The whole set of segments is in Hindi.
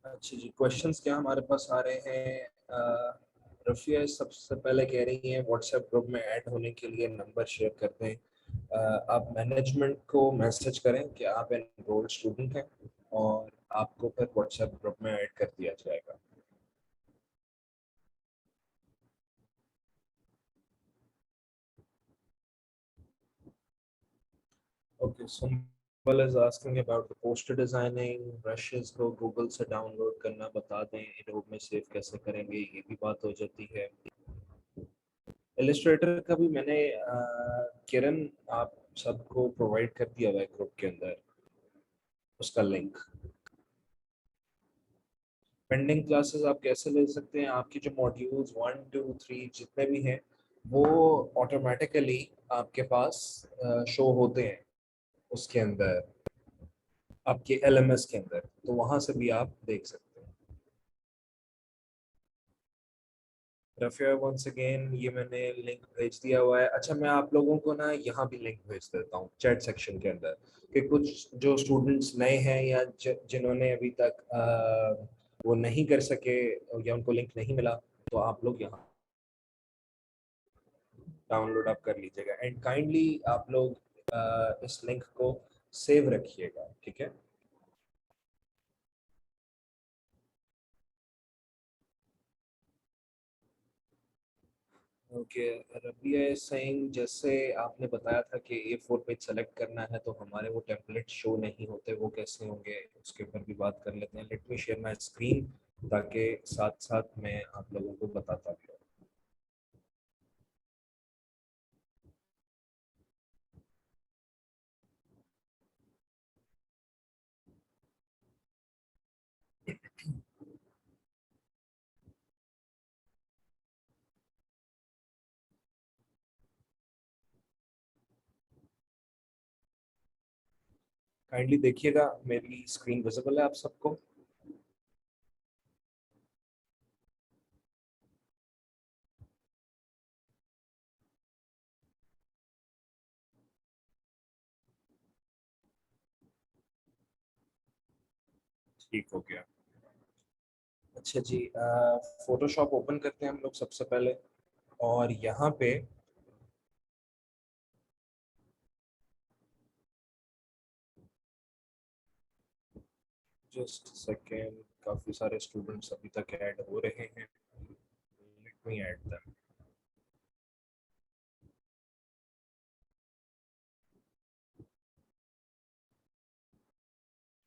अच्छा जी, क्वेश्चंस क्या हमारे पास आ रहे हैं। रफिया सबसे पहले कह रही हैं व्हाट्सएप ग्रुप में ऐड होने के लिए नंबर शेयर कर दें। आप मैनेजमेंट को मैसेज करें कि आप एनरोल्ड स्टूडेंट हैं और आपको फिर व्हाट्सएप ग्रुप में ऐड कर दिया जाएगा। Okay, Sumbal is asking about the poster designing, brushes को गूगल से डाउनलोड करना बता दें, एडोब में सेव कैसे करेंगे, ये भी बात हो जाती है। इलिस्ट्रेटर का भी मैंने किरण आप सबको प्रोवाइड कर दिया हुआ है ग्रुप के अंदर उसका लिंक। पेंडिंग क्लासेस आप कैसे ले सकते हैं, आपकी जो मॉड्यूल्स 1 2 3 जितने भी हैं वो ऑटोमेटिकली आपके पास शो होते हैं उसके अंदर, आपके एलएमएस के अंदर, तो वहां से भी आप देख सकते हैं। रफिया वंस अगेन ये मैंने लिंक भेज दिया हुआ है। अच्छा, मैं आप लोगों को ना यहाँ भी लिंक भेज देता हूँ चैट सेक्शन के अंदर कि कुछ जो स्टूडेंट्स नए हैं या जिन्होंने अभी तक वो नहीं कर सके या उनको लिंक नहीं मिला, तो आप लोग यहाँ डाउनलोड आप कर लीजिएगा एंड काइंडली आप लोग इस लिंक को सेव रखिएगा, ठीक है। ओके, रबिया इज सेइंग जैसे आपने बताया था कि A4 पेज सेलेक्ट करना है तो हमारे वो टेम्पलेट शो नहीं होते, वो कैसे होंगे उसके ऊपर भी बात कर लेते हैं। Let me share my screen ताकि साथ साथ मैं आप लोगों को बताता भी काइंडली देखिएगा मेरी स्क्रीन विजिबल है आप सबको। ठीक हो गया। अच्छा जी, फोटोशॉप ओपन करते हैं हम लोग सबसे पहले और यहाँ पे जस्ट सेकेंड, काफी सारे स्टूडेंट्स अभी तक ऐड हो रहे हैं। Let me add them.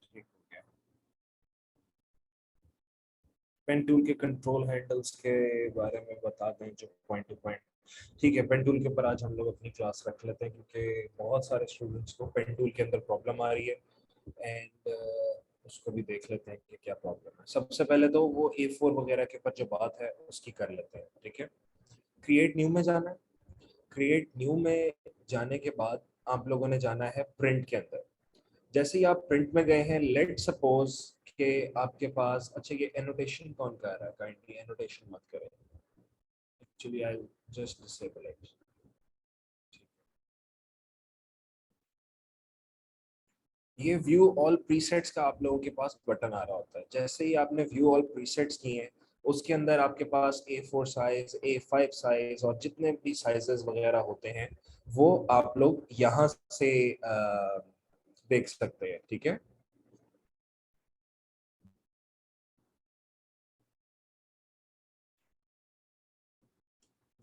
ठीक हो गया। पेन टूल के कंट्रोल हैंडल्स के बारे में बता दें जो पॉइंट टू पॉइंट। ठीक है, पेन टूल के ऊपर आज हम लोग अपनी क्लास रख लेते हैं क्योंकि बहुत सारे स्टूडेंट्स को पेन टूल के अंदर प्रॉब्लम आ रही है एंड उसको भी देख लेते हैं कि क्या प्रॉब्लम है। सबसे पहले तो वो A4 वगैरह के ऊपर जो बात है उसकी कर लेते हैं, ठीक है। क्रिएट न्यू में जाना है। क्रिएट न्यू में जाने के बाद आप लोगों ने जाना है प्रिंट के अंदर। जैसे ही आप प्रिंट में गए हैं, लेट सपोज कि आपके पास, अच्छा ये एनोटेशन कौन कर रहा है, काइंडली एनोटेशन मत करें। Actually I just disable it. ये व्यू ऑल प्रीसेट्स का आप लोगों के पास बटन आ रहा होता है। जैसे ही आपने व्यू ऑल प्रीसेट्स किए हैं उसके अंदर आपके पास A4 साइज, A5 साइज और जितने भी साइजेस वगैरह होते हैं वो आप लोग यहाँ से देख सकते हैं, ठीक है।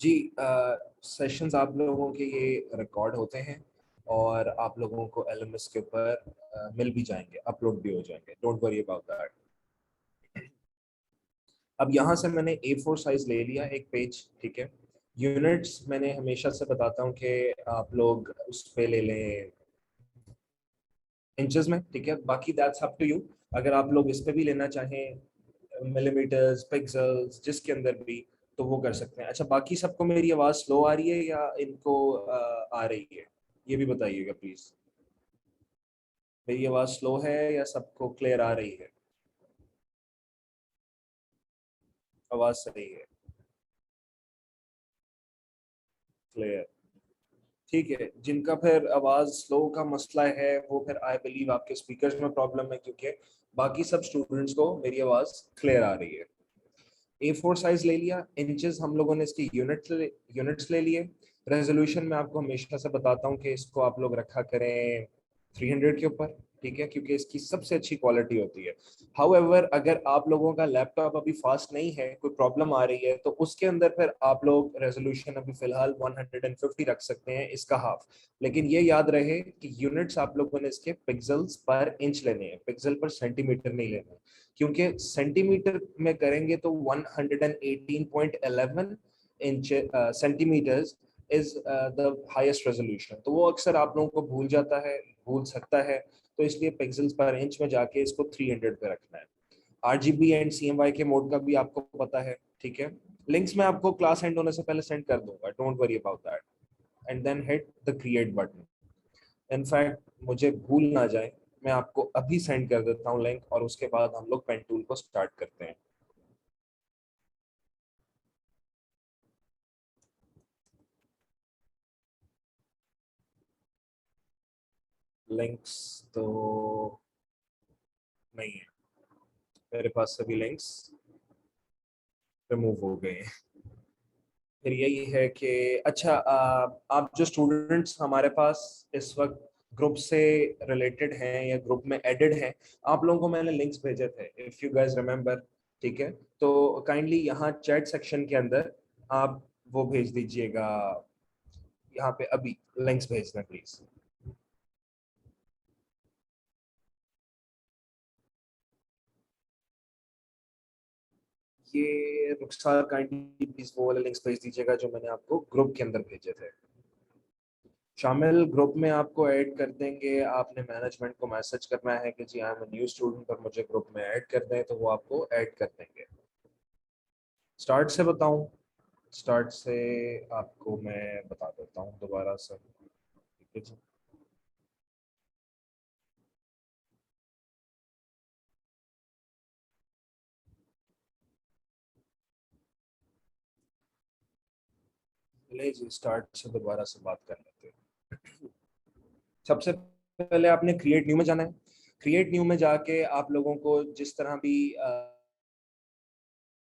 जी, सेशंस आप लोगों के ये रिकॉर्ड होते हैं और आप लोगों को LMS के ऊपर मिल भी जाएंगे, अपलोड भी हो जाएंगे, डोंट वरी अबाउट दैट। अब यहाँ से मैंने A4 साइज ले लिया एक पेज, ठीक है। यूनिट्स मैंने हमेशा से बताता हूँ कि आप लोग उस पे ले लें इंचेस में, ठीक है। बाकी दैट्स अप टू यू। अगर आप लोग इस पे भी लेना चाहें मिलीमीटर्स, पिक्सल्स, जिसके अंदर भी, तो वो कर सकते हैं। अच्छा, बाकी सबको मेरी आवाज़ स्लो आ रही है या इनको आ रही है, ये भी बताइएगा प्लीज। मेरी आवाज़ स्लो है या सबको क्लियर आ रही है? आवाज़ सही है, क्लियर। ठीक है, जिनका फिर आवाज स्लो का मसला है वो फिर आई बिलीव आपके स्पीकर्स में प्रॉब्लम है, क्योंकि बाकी सब स्टूडेंट्स को मेरी आवाज क्लियर आ रही है। A4 साइज ले लिया, इंचेस हम लोगों ने इसके यूनिट्स ले लिए। रेजोल्यूशन में आपको हमेशा से बताता हूँ कि इसको आप लोग रखा करें 300 के ऊपर, ठीक है, क्योंकि इसकी सबसे अच्छी क्वालिटी होती है। हाउएवर अगर आप लोगों का लैपटॉप अभी फास्ट नहीं है, कोई प्रॉब्लम आ रही है, तो उसके अंदर फिर आप लोग रेजोल्यूशन अभी फिलहाल 150 रख सकते हैं, इसका हाफ। लेकिन ये याद रहे कि यूनिट्स आप लोगों ने इसके पिक्सल्स पर इंच लेने हैं, पिक्सल पर सेंटीमीटर नहीं लेने, क्योंकि सेंटीमीटर में करेंगे तो 118.11 inch centimetres is the highest resolution, तो वो अक्सर आप लोगों को भूल सकता है। तो इसलिए पिक्सल्स पर इंच में जाके इसको 300 पे रखना है। आरजीबी एंड सीएमवाई के मोड का भी आपको पता है, ठीक है। लिंक्स मैं आपको क्लास एंड होने से पहले सेंड कर दूंगा, don't worry about that. And then hit the create button. In fact मुझे भूल ना जाए, मैं आपको अभी सेंड कर देता हूँ लिंक, और उसके बाद हम लोग पेन टूल को स्टार्ट करते हैं। लिंक्स तो नहीं है मेरे पास, सभी लिंक्स रिमूव हो गए हैं। फिर यही है कि अच्छा, आप जो स्टूडेंट्स हमारे पास इस वक्त ग्रुप से रिलेटेड हैं या ग्रुप में एडेड हैं, आप लोगों को मैंने लिंक्स भेजे थे, इफ यू गाइस रिमेम्बर, ठीक है। तो काइंडली यहाँ चैट सेक्शन के अंदर आप वो भेज दीजिएगा, यहाँ पे अभी लिंक्स भेजना प्लीज। ये रुखसार काइंडली प्लीज वो वाले लिंक्स भेज दीजिएगा जो मैंने आपको ग्रुप के अंदर भेजे थे। शामिल ग्रुप में आपको ऐड कर देंगे, आपने मैनेजमेंट को मैसेज करना है कि जी आई एम न्यू स्टूडेंट और मुझे ग्रुप में ऐड कर दें, तो वो आपको ऐड कर देंगे। स्टार्ट से बताऊं? स्टार्ट से आपको मैं बता देता हूँ दोबारा से, ठीक है जी। चलिए जी, स्टार्ट से दोबारा से बात कर लेते हैं। सबसे पहले आपने क्रिएट न्यू में जाना है। क्रिएट न्यू में जाके आप लोगों को जिस तरह भी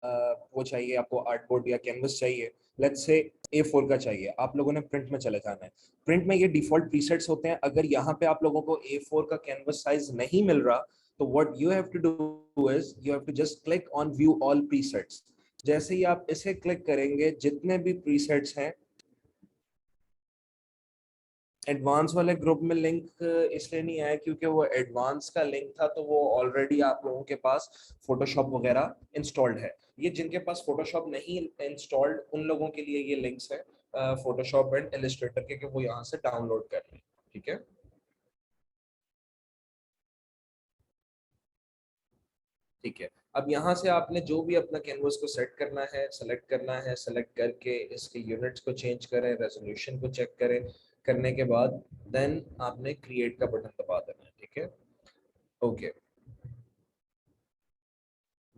वो चाहिए, आपको आर्टबोर्ड या कैनवस चाहिए, लेट्स से A4 का चाहिए, आप लोगों ने प्रिंट में चले जाना है। प्रिंट में ये डिफॉल्ट प्रीसेट्स होते हैं, अगर यहाँ पे आप लोगों को A4 का कैनवस साइज नहीं मिल रहा, तो what you have to do is you have to just click on view all presets. जैसे ही आप इसे क्लिक करेंगे, जितने भी प्रीसेट्स हैं, एडवांस वाले ग्रुप में लिंक इसलिए नहीं आया क्योंकि वो एडवांस का लिंक था, तो वो ऑलरेडी आप लोगों के पास फोटोशॉप वगैरह इंस्टॉल्ड है। ये जिनके पास फोटोशॉप नहीं इंस्टॉल्ड, उन लोगों के लिए ये लिंक्स है फोटोशॉप एंड इलस्ट्रेटर के, कि वो यहाँ से डाउनलोड कर लें, ठीक है। ठीक है, अब यहाँ से आपने जो भी अपना कैनवस को सेट करना है, सेलेक्ट करना है, सेलेक्ट करके इसके यूनिट्स को चेंज करें, रेजोल्यूशन को चेक करें, करने के बाद देन आपने क्रिएट का बटन दबा देना है, ठीक है। Okay,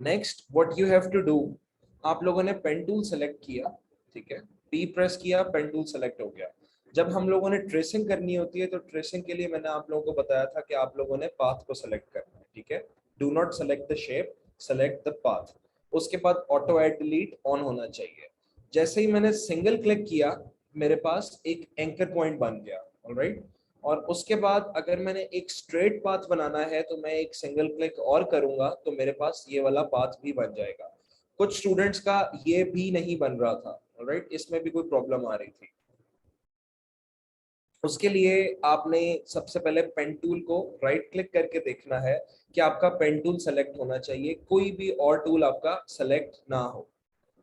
next what you have to do, आप लोगों ने पेन टूल सेलेक्ट किया, ठीक है, पी प्रेस किया, पेन टूल सेलेक्ट हो गया। जब हम लोगों ने ट्रेसिंग करनी होती है, तो ट्रेसिंग के लिए मैंने आप लोगों को बताया था कि आप लोगों ने पाथ को सेलेक्ट करना है, ठीक है। Do not select the shape, select the path. उसके बाद ऑटो ऐड डिलीट ऑन होना चाहिए। जैसे ही मैंने सिंगल क्लिक किया, मेरे पास एक एंकर पॉइंट बन गया, ऑलराइट। और उसके बाद अगर मैंने एक स्ट्रेट पाथ बनाना है, तो मैं एक सिंगल क्लिक और करूंगा, तो मेरे पास ये वाला पाथ भी बन जाएगा। कुछ स्टूडेंट्स का ये भी नहीं बन रहा था, राइट, इसमें भी कोई प्रॉब्लम आ रही थी। उसके लिए आपने सबसे पहले पेन टूल को राइट क्लिक करके देखना है कि आपका पेन टूल सेलेक्ट होना चाहिए, कोई भी और टूल आपका सेलेक्ट ना हो,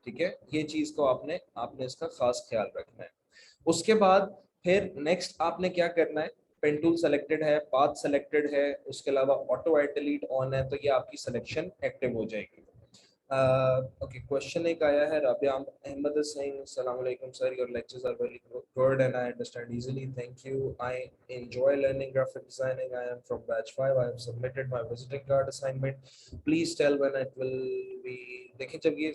ठीक है। ये चीज को आपने आपने इसका खास ख्याल रखना है। उसके बाद फिर नेक्स्ट आपने क्या करना है, पेन टूल सेलेक्टेड है, पाथ सेलेक्टेड है, उसके अलावा ऑटो ऐड डिलीट ऑन है, तो ये आपकी सिलेक्शन एक्टिव हो जाएगी। Okay, question एक आया है Rabia Ahmed is saying Assalamu alaikum sir, your lectures are very good and I understand easily, thank you. I enjoy learning graphic designing. I am from batch 5. I have submitted my visiting card assignment. Please tell when it will be. देखिए जब ये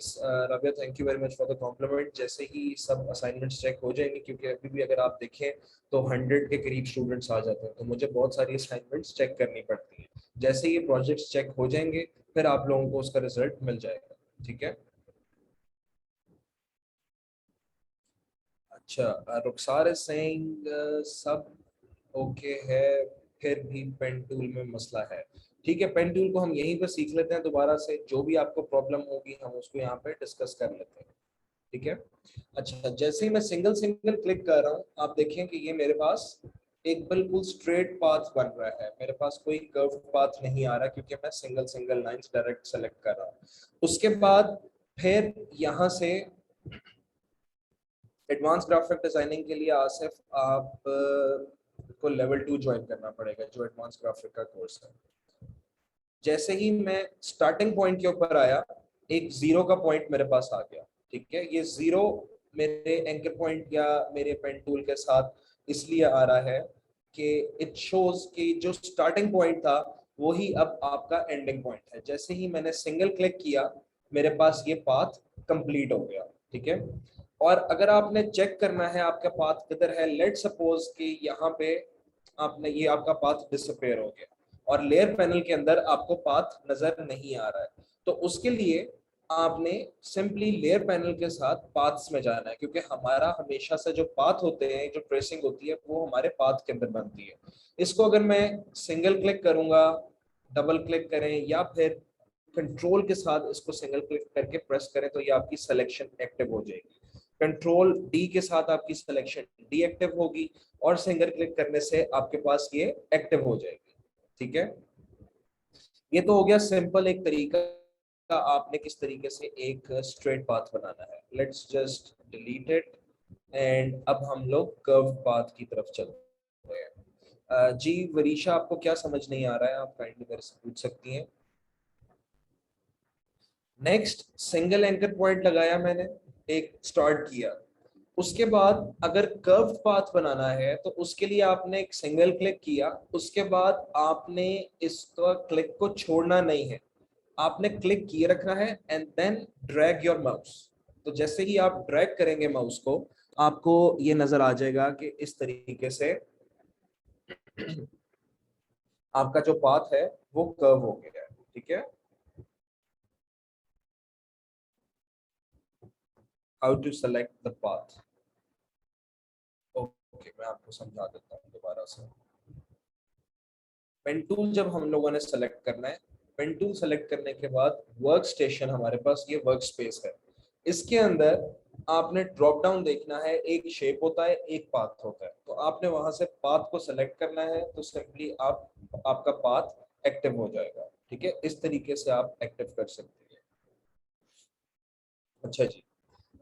Rabia, thank you very much for the compliment. जैसे ही सब असाइनमेंट्स चेक हो जाएंगे, क्योंकि अभी भी अगर आप देखें तो 100 के करीब स्टूडेंट्स आ जाते हैं, तो मुझे बहुत सारी असाइनमेंट्स चेक करनी पड़ती है। जैसे ये प्रोजेक्ट्स चेक हो जाएंगे फिर आप लोगों को उसका रिजल्ट मिल जाएगा, ठीक है। अच्छा, रुखसार इज सेइंग सब ओके है, फिर भी पेन टूल में मसला है। ठीक है, पेन टूल को हम यहीं पे सीख लेते हैं दोबारा से, जो भी आपको प्रॉब्लम होगी हम उसको यहाँ पे डिस्कस कर लेते हैं, ठीक है। अच्छा, जैसे ही मैं सिंगल सिंगल क्लिक कर रहा हूँ आप देखें कि ये मेरे पास एक बिल्कुल स्ट्रेट पाथ बन रहा है, मेरे पास कोई कर्व पाथ नहीं आ रहा क्योंकि मैं single single lines direct select कर रहा हूँ। उसके बाद फिर यहाँ से एडवांस ग्राफिक डिजाइनिंग के लिए आसिफ आप को लेवल 2 ज्वाइन करना पड़ेगा, जो एडवांस ग्राफिक का कोर्स है। जैसे ही मैं स्टार्टिंग पॉइंट के ऊपर आया, एक जीरो का पॉइंट मेरे पास आ गया, ठीक है। ये जीरो मेरे एंकर पॉइंट या मेरे पेन टूल के साथ इसलिए आ रहा है कि इट शोज कि जो स्टार्टिंग पॉइंट था वही अब आपका एंडिंग पॉइंट है। जैसे ही मैंने सिंगल क्लिक किया मेरे पास ये पाथ कंप्लीट हो गया, ठीक है। और अगर आपने चेक करना है आपका पाथ किधर है, लेट सपोज कि यहाँ पे आपने ये आपका पाथ डिसअपेयर हो गया और लेयर पैनल के अंदर आपको पाथ नजर नहीं आ रहा है, तो उसके लिए आपने सिंपली लेयर पैनल के साथ पाथ्स में जाना है, क्योंकि हमारा हमेशा से जो पाथ होते हैं, जो ट्रेसिंग होती है वो हमारे पाथ के अंदर बनती है। इसको अगर मैं सिंगल क्लिक करूंगा, डबल क्लिक करें या फिर कंट्रोल के साथ इसको सिंगल क्लिक करके प्रेस करें तो ये आपकी सिलेक्शन एक्टिव हो जाएगी। कंट्रोल डी के साथ आपकी सिलेक्शन डीएक्टिव होगी और सिंगल क्लिक करने से आपके पास ये एक्टिव हो जाएगी, ठीक है। ये तो हो गया सिंपल एक तरीका आपने किस तरीके से एक स्ट्रेट पाथ बनाना है। Let's just delete it and अब हम लोग कर्व पाथ की तरफ चलते हैं। जी वरीशा, आपको क्या समझ नहीं आ रहा है, आप काइंडली मेरे से पूछ सकती हैं। नेक्स्ट, सिंगल एंकर पॉइंट लगाया मैंने, एक स्टार्ट किया। उसके बाद अगर कर्व्ड पाथ बनाना है तो उसके लिए आपने एक सिंगल क्लिक किया, उसके बाद आपने इसका क्लिक को छोड़ना नहीं है, आपने क्लिक किए रखना है and then drag your mouse. तो जैसे ही आप ड्रैग करेंगे माउस को, आपको ये नजर आ जाएगा कि इस तरीके से आपका जो पाथ है वो कर्व हो गया है, ठीक है। How to select the path, okay मैं आपको समझा देता हूँ दोबारा से। पेन टूल जब हम लोगों ने सेलेक्ट करना है, पेन टूल सेलेक्ट करने के बाद वर्क स्टेशन, हमारे पास ये वर्क स्पेस है, इसके अंदर आपने ड्रॉप डाउन देखना है, एक शेप होता है एक पाथ होता है, तो आपने वहां से पाथ को सेलेक्ट करना है, तो सिंपली आप आपका पाथ एक्टिव हो जाएगा, ठीक है। इस तरीके से आप एक्टिव कर सकते हैं। अच्छा जी,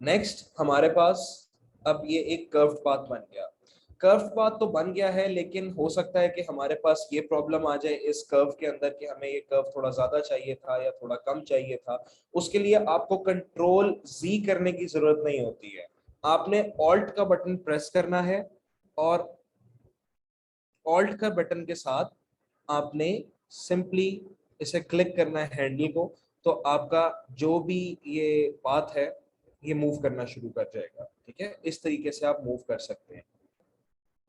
नेक्स्ट हमारे पास अब ये एक कर्व्ड पाथ बन गया। कर्व्ड पाथ तो बन गया है, लेकिन हो सकता है कि हमारे पास ये प्रॉब्लम आ जाए इस कर्व के अंदर कि हमें ये कर्व थोड़ा ज्यादा चाहिए था या थोड़ा कम चाहिए था। उसके लिए आपको कंट्रोल जी करने की जरूरत नहीं होती है, आपने ऑल्ट का बटन प्रेस करना है और ऑल्ट का बटन के साथ आपने सिंपली इसे क्लिक करना है हैंडल को, तो आपका जो भी ये पाथ है ये मूव करना शुरू कर जाएगा, ठीक है। इस तरीके से आप मूव कर सकते हैं।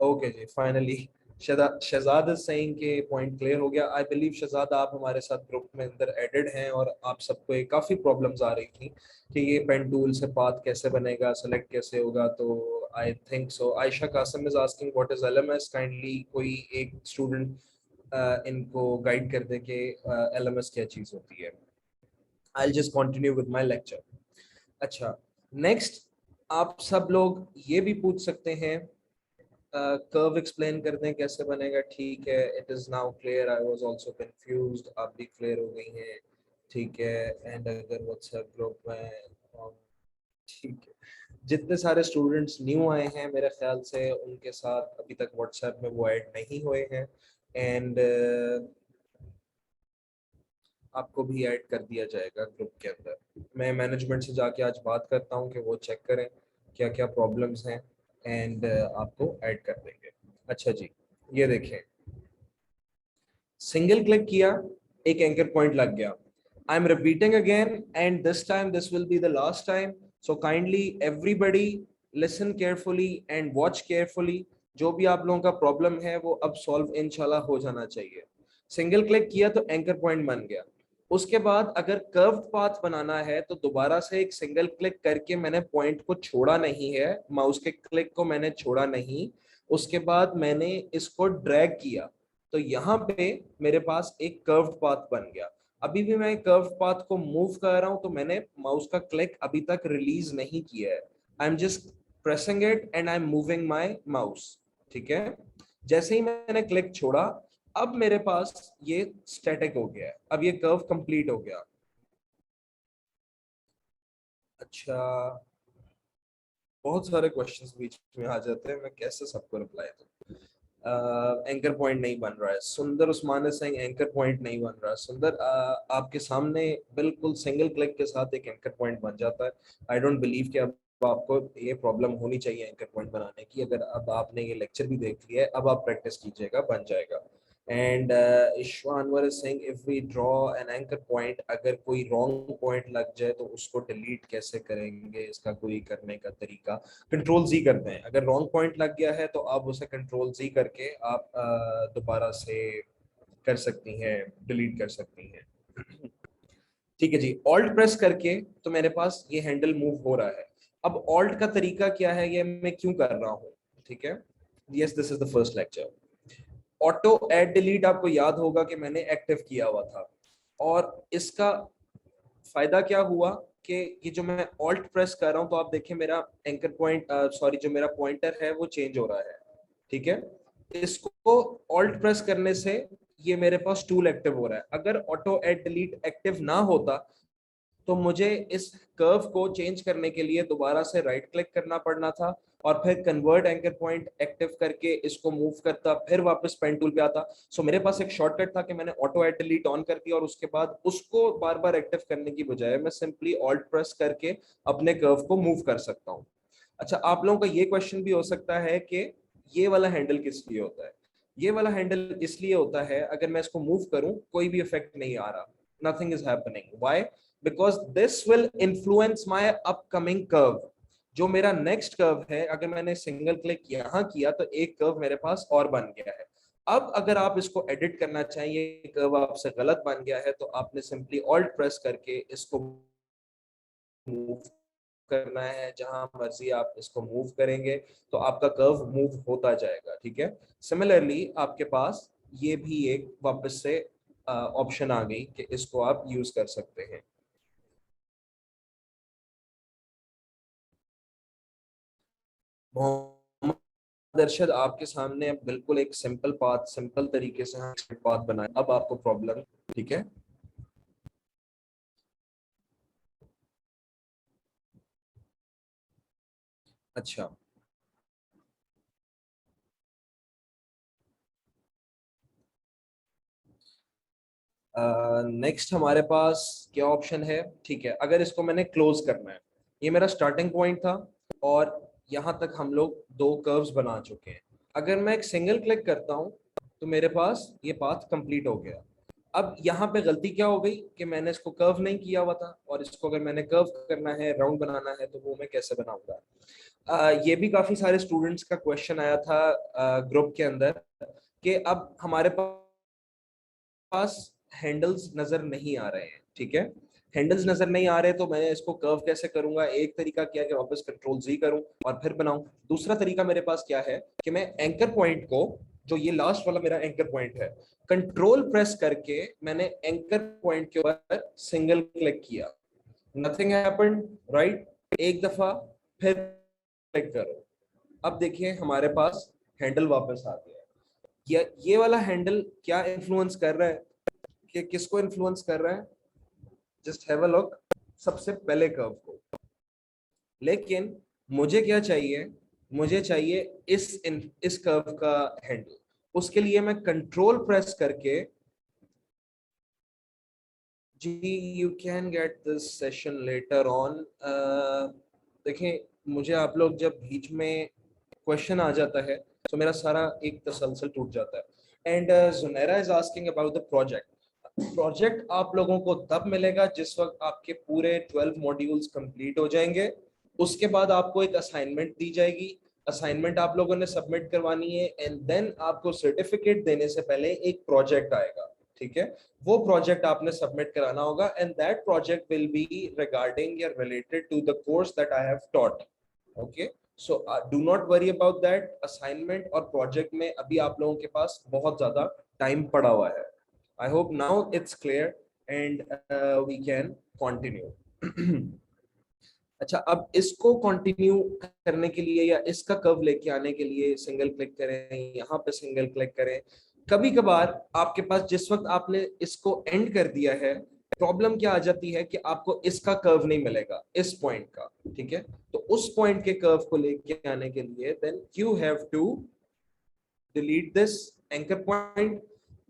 Okay ji, finally Shahzad is saying के पॉइंट क्लियर हो गया। आई बिलीव शहजाद आप हमारे साथ ग्रुप में अंदर एडेड हैं और आप सबको ये काफ़ी प्रॉब्लम्स आ रही थी कि ये पेन टूल से पाथ कैसे बनेगा, सेलेक्ट कैसे होगा। तो I think so Ayesha Kasim is asking what is LMS, kindly कोई एक स्टूडेंट इनको गाइड कर दे कि एलएमएस क्या चीज़ होती है। I will just continue with my lecture. अच्छा, नेक्स्ट आप सब लोग ये भी पूछ सकते हैं, कर्व एक्सप्लेन कर दें कैसे बनेगा, ठीक है। It is now clear, I was also confused, आप भी क्लियर हो गई हैं, ठीक है। एंड अगर व्हाट्सएप ग्रुप में ठीक है, जितने सारे स्टूडेंट्स न्यू आए हैं मेरे ख्याल से उनके साथ अभी तक व्हाट्सएप में वो ऐड नहीं हुए हैं। एंड आपको भी ऐड कर दिया जाएगा ग्रुप के अंदर। मैं मैनेजमेंट से जाके आज बात करता हूँ कि वो चेक करें क्या क्या प्रॉब्लम्स हैं एंड आपको ऐड कर देंगे। अच्छा जी, ये देखें, सिंगल क्लिक किया, एक एंकर पॉइंट लग गया। I am repeating again and this time this will be the last time, so kindly everybody listen carefully and watch carefully. जो भी आप लोगों का प्रॉब्लम है वो अब सॉल्व इंशाल्लाह हो जाना चाहिए। सिंगल क्लिक किया तो एंकर पॉइंट बन गया। उसके बाद अगर कर्व्ड पाथ बनाना है तो दोबारा से एक सिंगल क्लिक करके, मैंने पॉइंट को छोड़ा नहीं है, माउस के क्लिक को मैंने छोड़ा नहीं, उसके बाद मैंने इसको ड्रैग किया तो यहाँ पे मेरे पास एक कर्व्ड पाथ बन गया। अभी भी मैं कर्व्ड पाथ को मूव कर रहा हूं तो मैंने माउस का क्लिक अभी तक रिलीज नहीं किया है। I am just pressing it and I am moving my mouse. ठीक है, जैसे ही मैंने क्लिक छोड़ा अब मेरे पास ये स्टैटिक हो गया है, अब ये कर्व कंप्लीट हो गया। अच्छा, बहुत सारे क्वेश्चंस बीच में आ जाते हैं, मैं कैसे सबको रिप्लाई दूं। एंकर पॉइंट नहीं बन रहा है, सुंदर उस्मान सिंह, एंकर पॉइंट नहीं बन रहा है। सुंदर, आपके सामने बिल्कुल सिंगल क्लिक के साथ एक एंकर पॉइंट बन जाता है। आई डोंट बिलीव कि अब आपको ये प्रॉब्लम होनी चाहिए एंकर पॉइंट बनाने की। अगर अब आपने ये लेक्चर भी देख लिया है, अब आप प्रैक्टिस कीजिएगा, बन जाएगा। And Ishwa Anwar is saying if we draw an anchor point, अगर कोई रॉन्ग पॉइंट लग जाए तो उसको डिलीट कैसे करेंगे, इसका कोई करने का तरीका। कंट्रोल जी करते हैं, अगर रॉन्ग पॉइंट लग गया है तो आप उसे कंट्रोल जी करके आप दोबारा से कर सकती हैं, डिलीट कर सकती हैं। ठीक है जी, ऑल्ट प्रेस करके तो मेरे पास ये हैंडल मूव हो रहा है। अब ऑल्ट का तरीका क्या है, ये मैं क्यों कर रहा हूँ। ठीक है, yes, this is the first lecture. Auto add delete आपको याद होगा कि मैंने एक्टिव किया हुआ था, और इसका फायदा क्या हुआ कि ये जो मैं ऑल्ट प्रेस कर रहा हूं तो आप देखें मेरा एंकर पॉइंट, सॉरी, जो मेरा पॉइंटर है वो चेंज हो रहा है। ठीक है, इसको ऑल्ट प्रेस करने से ये मेरे पास टूल एक्टिव हो रहा है। अगर ऑटो एड डिलीट एक्टिव ना होता तो मुझे इस कर्व को चेंज करने के लिए दोबारा से राइट क्लिक करना पड़ना था, और फिर कन्वर्ट एंकर पॉइंट एक्टिव करके इसको मूव करता, फिर वापस पेन टूल पे आता। सो मेरे पास एक शॉर्टकट था कि मैंने ऑटो एड डिलीट ऑन कर दिया, और उसके बाद उसको बार बार एक्टिव करने की बजाय मैं सिंपली ऑल्ट प्रेस करके अपने कर्व को मूव कर सकता हूँ। अच्छा, आप लोगों का ये क्वेश्चन भी हो सकता है कि ये वाला हैंडल किस लिए होता है। ये वाला हैंडल इसलिए होता है, अगर मैं इसको मूव करूं कोई भी इफेक्ट नहीं आ रहा, nothing is happening. Why? Because this will influence my upcoming curve. जो मेरा नेक्स्ट कर्व है, अगर मैंने सिंगल क्लिक यहां किया तो एक कर्व मेरे पास और बन गया है। अब अगर आप इसको एडिट करना चाहिए, कर्व आपसे गलत बन गया है, तो आपने सिंपली ऑल्ट प्रेस करके इसको मूव करना है। जहां मर्जी आप इसको मूव करेंगे तो आपका कर्व मूव होता जाएगा। ठीक है, सिमिलरली आपके पास ये भी एक वापस से ऑप्शन आ गई कि इसको आप यूज कर सकते हैं। मोहम्मद अरशद, आपके सामने अब बिल्कुल एक सिंपल पाथ, सिंपल तरीके से हम पाथ बनाए, अब आपको प्रॉब्लम। ठीक है, अच्छा, नेक्स्ट हमारे पास क्या ऑप्शन है। ठीक है, अगर इसको मैंने क्लोज करना है, ये मेरा स्टार्टिंग पॉइंट था और यहाँ तक हम लोग दो कर्व्स बना चुके हैं। अगर मैं एक सिंगल क्लिक करता हूँ तो मेरे पास ये पाथ कंप्लीट हो गया। अब यहाँ पे गलती क्या हो गई कि मैंने इसको कर्व नहीं किया हुआ था, और इसको अगर मैंने कर्व करना है, राउंड बनाना है, तो वो मैं कैसे बनाऊंगा। ये भी काफी सारे स्टूडेंट्स का क्वेश्चन आया था ग्रुप के अंदर कि अब हमारे पास हैंडल्स नजर नहीं आ रहे हैं। ठीक है, हैंडल्स नजर नहीं आ रहे तो मैं इसको कर्व कैसे करूंगा। एक तरीका क्या है कि वापस कंट्रोल जी करूं और फिर बनाऊं। दूसरा तरीका मेरे पास क्या है कि मैं एंकर पॉइंट को, जो ये लास्ट वाला मेरा एंकर पॉइंट है, कंट्रोल प्रेस करके मैंने एंकर पॉइंट के ऊपर सिंगल क्लिक किया, नथिंग हैपेंड, राइट। एक दफा फिर क्लिक करो, अब देखिए हमारे पास हैंडल वापस आ गया। ये वाला हैंडल क्या इन्फ्लुएंस कर रहा है, कि किसको इन्फ्लुएंस कर रहा है। जस्ट हैव अ लुक, सबसे पहले कर्व को। लेकिन मुझे क्या चाहिए, मुझे चाहिए इस कर्व का हैंडल। उसके लिए मैं कंट्रोल प्रेस करके जी you can get this session later on. देखें, मुझे आप लोग जब बीच में क्वेश्चन आ जाता है तो मेरा सारा एक तसलसल टूट जाता है। And Junaira is asking about the project. Project आप लोगों को तब मिलेगा जिस वक्त आपके पूरे 12 मॉड्यूल्स कंप्लीट हो जाएंगे। उसके बाद आपको एक असाइनमेंट दी जाएगी, असाइनमेंट आप लोगों ने सबमिट करवानी है, एंड देन आपको सर्टिफिकेट देने से पहले एक प्रोजेक्ट आएगा। ठीक है, वो प्रोजेक्ट आपने सबमिट कराना होगा, and that project will be regarding या related to the course that I have taught. Okay, so do not worry about that. Assignment और प्रोजेक्ट में अभी आप लोगों के पास बहुत ज्यादा टाइम पड़ा हुआ है। I hope now it's clear and we can continue. अच्छा, अब इसको कंटिन्यू करने के लिए या इसका कर्व लेके आने के लिए सिंगल क्लिक करें, यहाँ पे सिंगल क्लिक करें। कभी कभार आपके पास जिस वक्त आपने इसको एंड कर दिया है, प्रॉब्लम क्या आ जाती है कि आपको इसका कर्व नहीं मिलेगा, इस पॉइंट का। ठीक है, तो उस पॉइंट के कर्व को लेके आने के लिए then you have to delete this anchor point.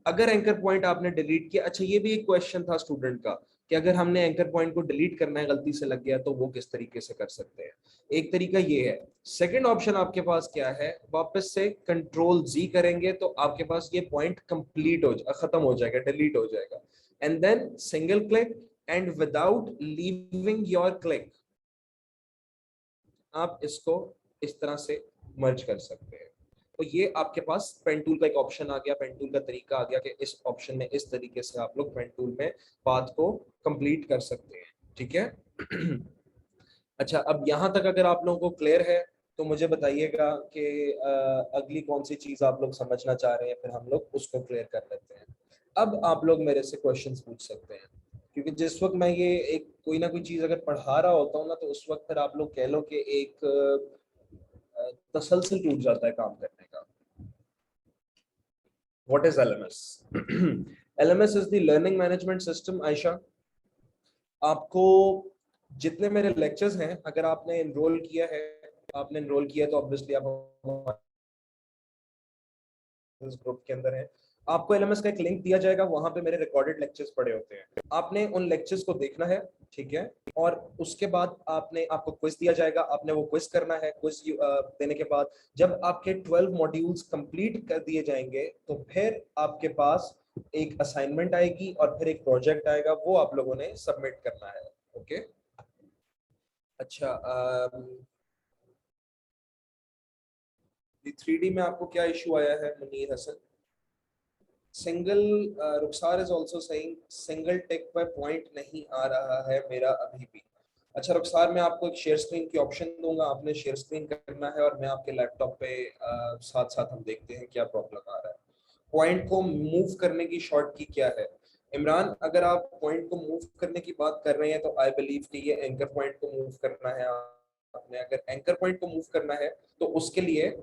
अगर एंकर पॉइंट आपने डिलीट किया, अच्छा ये भी एक क्वेश्चन था स्टूडेंट का कि अगर हमने एंकर पॉइंट को डिलीट करना है, गलती से लग गया, तो वो किस तरीके से कर सकते हैं। एक तरीका ये है। सेकंड ऑप्शन आपके पास क्या है, वापस से कंट्रोल जी करेंगे तो आपके पास ये पॉइंट कंप्लीट हो खत्म हो जाएगा, डिलीट हो जाएगा। And then single click and without leaving your click आप इसको इस तरह से मर्ज कर सकते हैं। तो ये आपके पास पेन टूल का एक ऑप्शन आ गया, पेन टूल का तरीका आ गया कि इस ऑप्शन में इस तरीके से आप लोग पेन टूल में बात को कंप्लीट कर सकते हैं। ठीक है। अच्छा, अब यहाँ तक अगर आप लोगों को क्लियर है तो मुझे बताइएगा कि अगली कौन सी चीज आप लोग समझना चाह रहे हैं, फिर हम लोग उसको क्लियर कर लेते हैं। अब आप लोग मेरे से क्वेश्चंस पूछ सकते हैं, क्योंकि जिस वक्त मैं ये एक कोई ना कोई चीज अगर पढ़ा रहा होता हूँ ना, तो उस वक्त फिर आप लोग कह लो कि एक तसलसल टूट जाता है काम करने का। What is LMS? LMS is the Learning Management System, Ayesha. आपको जितने मेरे लेक्चर्स हैं, अगर आपने एनरोल किया है, आपने एनरोल किया तो ऑब्वियसली आप इस ग्रुप के अंदर है। आपको एलएमएस का एक लिंक दिया जाएगा, वहां पे मेरे रिकॉर्डेड लेक्चर्स पड़े होते हैं, आपने उन लेक्चर्स को देखना है। ठीक है, और उसके बाद आपको क्विज दिया जाएगा, आपने वो क्विज करना है। क्विज देने के बाद जब आपके 12 मॉड्यूल्स कंप्लीट कर दिए जाएंगे तो फिर आपके पास एक असाइनमेंट आएगी और फिर एक प्रोजेक्ट आएगा, वो आप लोगों ने सबमिट करना है। ओके, अच्छा, 3D में आपको क्या इशू आया है Munir Hasan? Single Rukhsar is also saying single tick पर पॉइंट नहीं आ रहा है मेरा अभी भी। अच्छा रुखसार, मैं आपको एक शेयर स्क्रीन की ऑप्शन दूंगा, आपने शेयर स्क्रीन करना है और मैं आपके लैपटॉप पे साथ साथ हम देखते हैं क्या प्रॉब्लम आ रहा है। पॉइंट को मूव करने की शॉर्ट की क्या है? इमरान, अगर आप पॉइंट को मूव करने की बात कर रहे हैं तो आई बिलीव कि ये एंकर पॉइंट को मूव करना है आपने। अगर एंकर पॉइंट को मूव करना है तो उसके लिए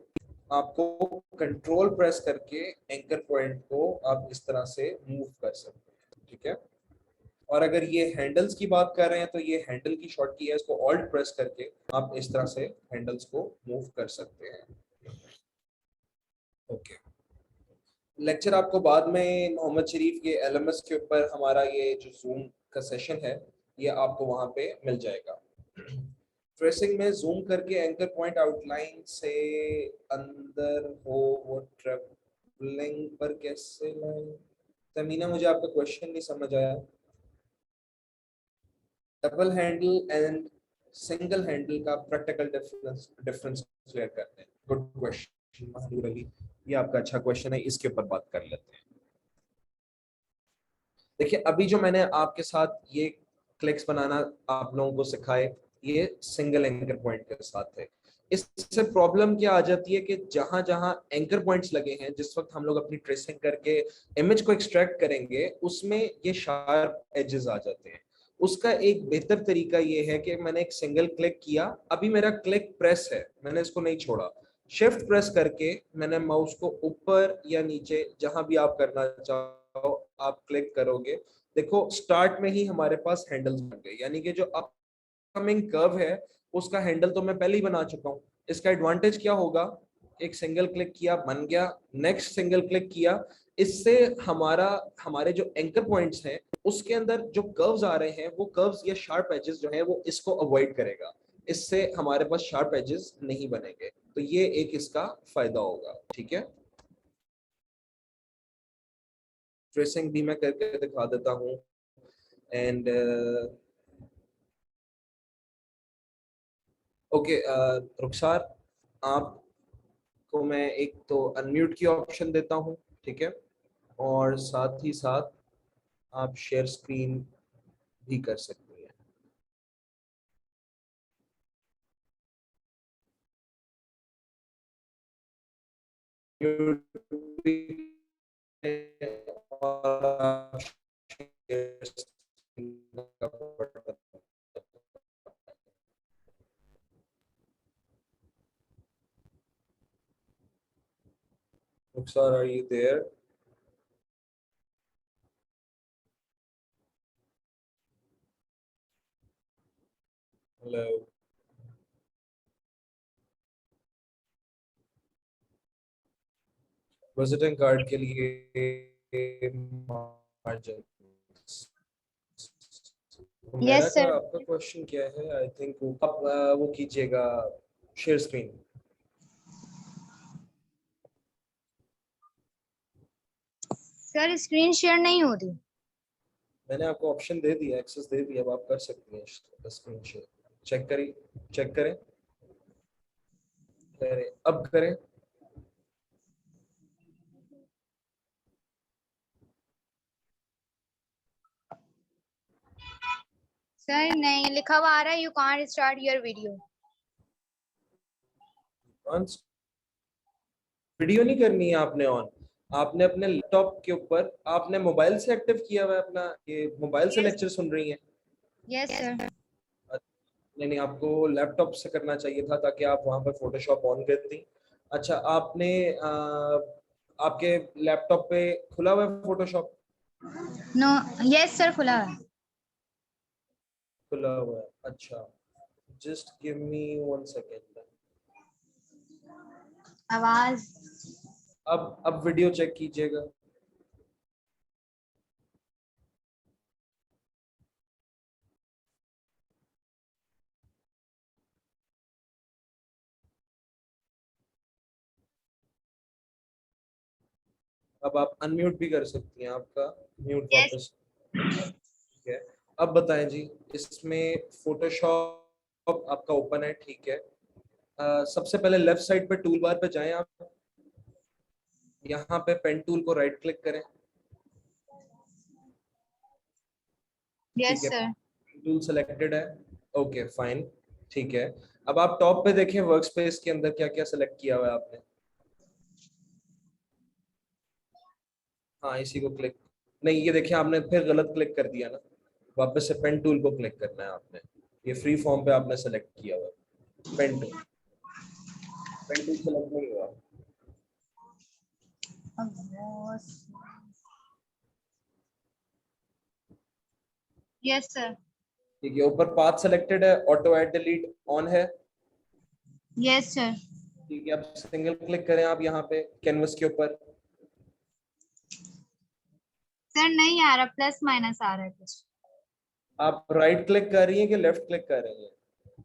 आपको कंट्रोल प्रेस करके एंकर पॉइंट को आप इस तरह से मूव कर सकते हैं। ठीक है, और अगर ये हैंडल्स की बात कर रहे हैं तो ये हैंडल की शॉर्ट की है, इसको ऑल्ट प्रेस करके आप इस तरह से हैंडल्स को मूव कर सकते हैं। ओके, लेक्चर आपको बाद में मोहम्मद शरीफ के एलएमएस के ऊपर हमारा ये जो जूम का सेशन है, ये आपको वहां पे मिल जाएगा। ट्रेसिंग में जूम करके एंकर पॉइंट आउटलाइन से अंदर हो, वो ट्रेवलिंग पर कैसे लाइन? तमीना, मुझे आपका क्वेश्चन नहीं समझ आया। Double handle and single handle का प्रैक्टिकल डिफरेंस क्लियर करते हैं। गुड क्वेश्चन महमूद अली, ये आपका अच्छा क्वेश्चन है, इसके ऊपर बात कर लेते हैं। देखिए, अभी जो मैंने आपके साथ ये क्लिक्स बनाना आप लोगों को सिखाए, ये सिंगल एंकर पॉइंट के साथ है। इससे प्रॉब्लम क्या आ जाती है कि जहां जहां एंकर पॉइंट्स लगे हैं, जिस वक्त हम लोग अपनी ट्रेसिंग करके इमेज को एक्सट्रैक्ट करेंगे, उसमें ये शार्प एजेस आ जाते हैं। उसका एक बेहतर तरीका ये है कि मैंने एक सिंगल क्लिक किया, अभी मेरा क्लिक प्रेस है, मैंने इसको नहीं छोड़ा, शिफ्ट प्रेस करके मैंने माउस को ऊपर या नीचे जहां भी आप करना चाहो आप क्लिक करोगे, देखो स्टार्ट में ही हमारे पास हैंडल्स बन गए, यानी कि जो अपकमिंग कर्व है उसका हैंडल तो मैं पहले ही बना चुका हूँ। इसका एडवांटेज क्या होगा एक सिंगल क्लिक किया, बन गया। नेक्स्ट सिंगल क्लिक किया, इससे हमारे जो एंकर पॉइंट्स हैं उसके अंदर जो कर्व्स आ रहे हैं, वो कर्व्स या शार्प एजेस जो है वो इसको अवॉइड करेगा। इससे हमारे पास शार्प एजेस नहीं बनेंगे। तो ये एक इसका फायदा होगा। ठीक है, ट्रेसिंग भी मैं करके दिखा देता हूँ। एंड ओके रुखसार, आपको मैं एक तो अनम्यूट की ऑप्शन देता हूँ, ठीक है, और साथ ही साथ आप शेयर स्क्रीन भी कर सकती हैं। और आप share screen का button- Rukhsar, are you there? Hello. Visiting card के लिए मार्जिन। मेरा यस का सर। आपका क्वेश्चन क्या है? आई थिंक आप वो कीजिएगा share screen. Sir screen share नहीं हो रही। मैंने आपको ऑप्शन दे दिया, एक्सेस दे दिया, अब आप कर सकती हैं स्क्रीन शेयर। चेक करिए, चेक करें, करें, अब करें। सर नहीं लिखा हुआ आ रहा है, you can't start your video. Video नहीं करनी है आपने ऑन, आपने अपने लैपटॉप के ऊपर, आपने मोबाइल से एक्टिव किया हुआ है अपना, ये मोबाइल से लेक्चर सुन रही हैं? Yes sir. नहीं नहीं, आपको लैपटॉप से करना चाहिए था ताकि आप वहां पर फोटोशॉप ऑन करती। अच्छा, आपने आपके लैपटॉप पे खुला हुआ है फोटोशॉप? नो। यस सर खुला है। खुला हुआ है, अच्छा। Just give me 1 second. आवाज। अब वीडियो चेक कीजिएगा। अब आप अनम्यूट भी कर सकती हैं, आपका म्यूट यस। वापस। ठीक है, अब बताएं जी, इसमें फोटोशॉप आपका ओपन है, ठीक है। सबसे पहले लेफ्ट साइड पे टूल बार पे जाएं आप, यहाँ पे पेन टूल को राइट क्लिक करें। ठीक यस है, सर। टूल सेलेक्टेड है, ओके फाइन, ठीक है। अब आप टॉप पे देखें वर्क स्पेस के अंदर क्या क्या सेलेक्ट किया हुआ है आपने। हाँ, इसी को क्लिक, नहीं ये देखिए आपने फिर गलत क्लिक कर दिया ना, वापस से पेन टूल को क्लिक करना है आपने। ये फ्री फॉर्म पे आपने सेलेक्ट किया हुआ है, pen tool, pen tool select नहीं हुआ। Yes sir. ठीक है, ऊपर पाथ सेलेक्टेड है, ऑटो ऐड डिलीट ऑन है। Yes sir. ठीक है, अब सिंगल क्लिक करें आप यहाँ पे कैनवस के ऊपर। सर नहीं आ रहा, प्लस माइनस आ रहा है कुछ। आप राइट क्लिक कर रही हैं कि लेफ्ट क्लिक कर रही हैं?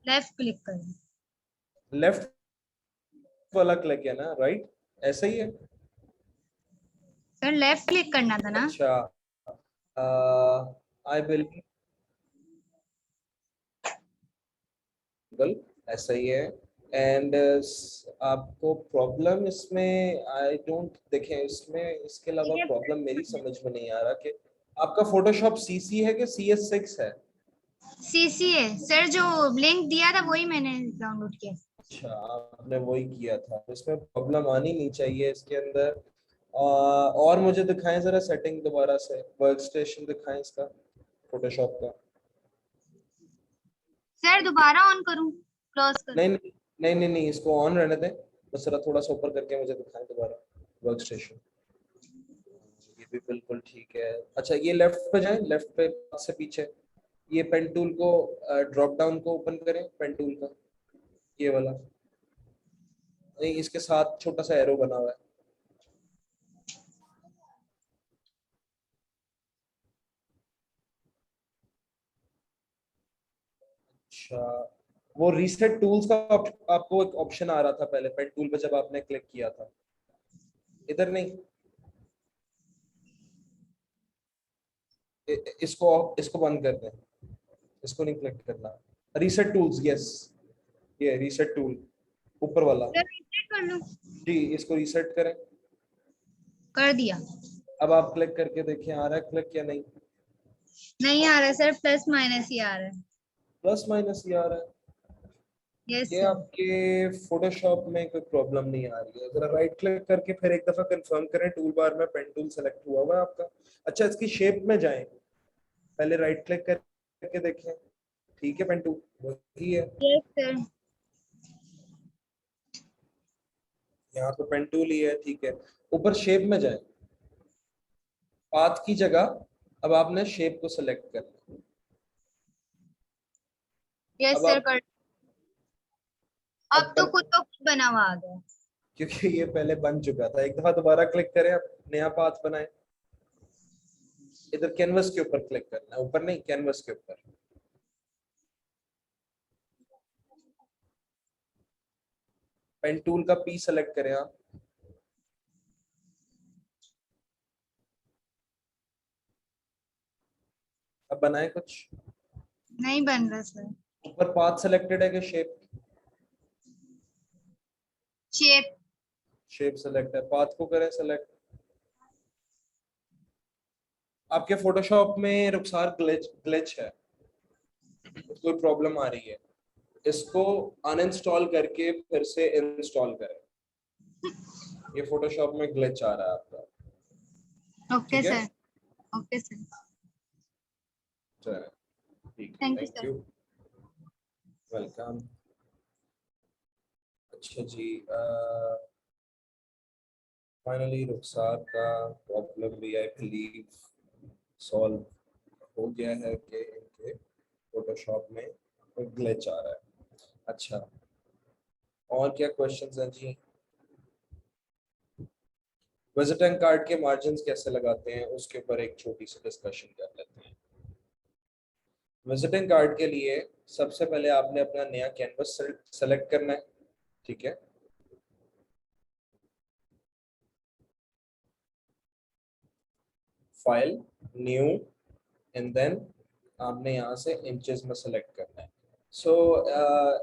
लेफ्ट क्लिक करें। लेफ्ट वाला क्लिक है ना, राइट ऐसा ही है। सर लेफ्ट क्लिक करना था ना। अच्छा, आई बिलीव ऐसा ही है। एंड आपको प्रॉब्लम इसमें आई डोंट, देखें इसमें इसके अलावा प्रॉब्लम मेरी समझ में नहीं आ रहा कि आपका फोटोशॉप सीसी है कि CS6 है। सीसी है सर, जो लिंक दिया था वही मैंने डाउनलोड किया। अच्छा, आपने वही किया था, इसमें प्रॉब्लम आनी नहीं चाहिए इसके अंदर। और मुझे दिखाएं जरा सेटिंग दोबारा से, वर्क स्टेशन दिखाएं इसका, फोटोशॉप का। सर दोबारा ऑन करूं, क्लोज कर। नहीं नहीं नहीं नहीं नहीं, इसको ऑन रहने दें, बस जरा थोड़ा सा ऊपर करके मुझे दिखाएं दोबारा वर्क स्टेशन। ये भी बिल्कुल ठीक है। अच्छा, ये लेफ्ट पे जाएं, लेफ्ट पे से पीछे ये पेन टूल को, ड्रॉप डाउन को ओपन करें, पेन टूल का ये वाला। नहीं, इसके साथ छोटा सा एरो बना हुआ है। अच्छा, वो रीसेट टूल्स का आपको एक ऑप्शन आ रहा था पहले पेन टूल पे जब आपने क्लिक किया था, इधर नहीं, इसको इसको बंद कर दें, इसको नहीं क्लिक करना। रीसेट टूल्स, यस, ये रीसेट टूल ऊपर वाला। सर रीसेट कर लो। जी, इसको रीसेट करें। कर दिया। अब आप क्लिक करके देखिए आ रहा है क्लिक या नहीं। नहीं आ रहा सर, प्लस माइनस ही आ रहा है। प्लस माइनस ही आ रहा है। यस ये सर। आपके फोटोशॉप में कोई प्रॉब्लम नहीं आ रही है। जरा राइट क्लिक करके फिर एक दफा कंफर्म करें टूल बार में पेन टूल सेलेक्ट हुआ हुआ है आपका। अच्छा, इसकी शेप में जाएं, पहले राइट क्लिक करके देखें। ठीक है, पेन टूल वही है, यस सर। यहाँ पे पेन टूल ही है, ठीक है। ऊपर शेप में जाएं, पाथ की जगह अब आपने शेप को सेलेक्ट करना। यस अब सर आप कर। अब अब तो बन, खुद बना हुआ आ गया। क्योंकि ये पहले बन चुका था, एक दफा दोबारा क्लिक करें, आप नया पाथ बनाए। इधर कैनवस के ऊपर क्लिक करना है, ऊपर नहीं, कैनवस के ऊपर। पेन टूल का पी सेलेक्ट करें आप। अब बनाए कुछ। नहीं बन रहा सर। ऊपर पाथ सेलेक्टेड है कि शेप? शेप। शेप सेलेक्ट है, पाथ को करें सेलेक्ट। आपके फोटोशॉप में रुखसार ग्लिच ग्लिच है, कोई प्रॉब्लम आ रही है, इसको अनइंस्टॉल करके फिर से इंस्टॉल करें। ये फोटोशॉप में ग्लिच आ रहा है आपका, ओके ठीक है? सर। Okay sir. चलिए, ठीक है, thank you thank sir. You, welcome. अच्छा जी, फाइनली रुखसार का प्रॉब्लम भी आई बिलीव सॉल्व हो गया है कि इनके फोटोशॉप में कोई ग्लिच आ रहा है। अच्छा, और क्या क्वेश्चंस हैं जी? विजिटिंग कार्ड के मार्जिन्स कैसे लगाते हैं उसके ऊपर एक छोटी सी डिस्कशन कर लेते हैं। विजिटिंग कार्ड के लिए सबसे पहले आपने अपना नया कैनवस सेलेक्ट करना है, ठीक है? फाइल, न्यू, एंड देन आपने यहाँ से इंचेस में सेलेक्ट करना है।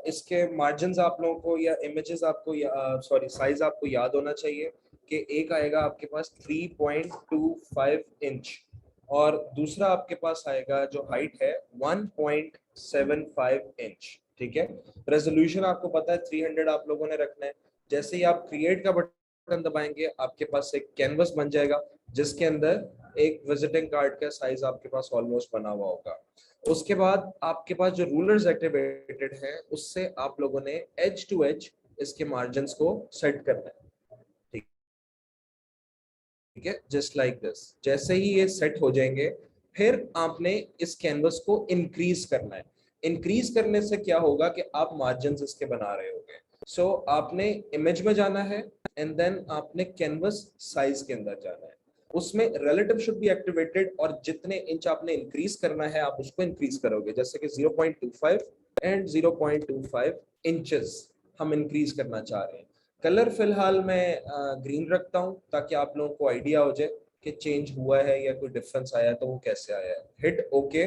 इसके मार्जिन्स आप लोगों को या इमेजेस आपको सॉरी साइज आपको याद होना चाहिए कि एक आएगा आपके पास 3.25 इंच और दूसरा आपके पास आएगा जो हाइट है 1.75 इंच, ठीक है? रेजोल्यूशन आपको पता है 300 आप लोगों ने रखना है। जैसे ही आप क्रिएट का बटन दबाएंगे आपके पास एक कैनवस बन जाएगा जिसके अंदर एक विजिटिंग कार्ड का साइज आपके पास ऑलमोस्ट बना हुआ होगा। उसके बाद आपके पास जो रूलर्स एक्टिवेटेड है उससे आप लोगों ने एज टू एज इसके मार्जिन को सेट करना है, ठीक है? Just like this. जैसे ही ये सेट हो जाएंगे फिर आपने इस कैनवस को इंक्रीज करना है। इंक्रीज करने से क्या होगा कि आप मार्जिन इसके बना रहे होगे। आपने इमेज में जाना है एंड देन आपने कैनवस साइज के अंदर जाना है, उसमें रिलेटिव शुड बी एक्टिवेटेड और जितने इंच आपने इंक्रीज करना है आप उसको इंक्रीज करोगे। जैसे कि 0.25 एंड 0.25 इंचेस हम इंक्रीज करना चाह रहे हैं। कलर फिलहाल मैं ग्रीन रखता हूं ताकि आप लोगों को आइडिया हो जाए कि चेंज हुआ है या कोई डिफरेंस आया है तो वो कैसे आया है। Hit okay.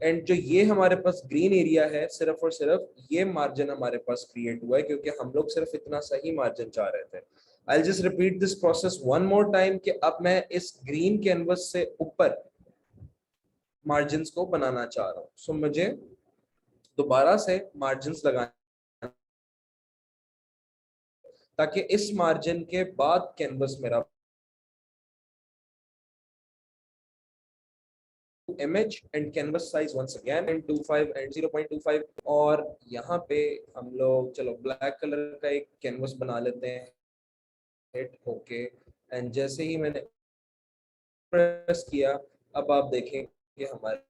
एंड जो ये हमारे पास ग्रीन एरिया है सिर्फ और सिर्फ ये मार्जिन हमारे पास क्रिएट हुआ है क्योंकि हम लोग सिर्फ इतना सही मार्जिन चाह रहे थे। I just repeat this process one more time कि अब मैं इस ग्रीन कैनवस से ऊपर मार्जिन को बनाना चाह रहा हूँ। मुझे दोबारा से मार्जिन लगाना ताकि इस मार्जिन के बाद कैनवस मेरा image and canvas size once again and 25 and 0.25 और यहाँ पे हम लोग चलो ब्लैक कलर का एक कैनवस बना लेते हैं। Hit okay. एंड जैसे ही मैंने प्रेस किया अब आप देखें कि हमारे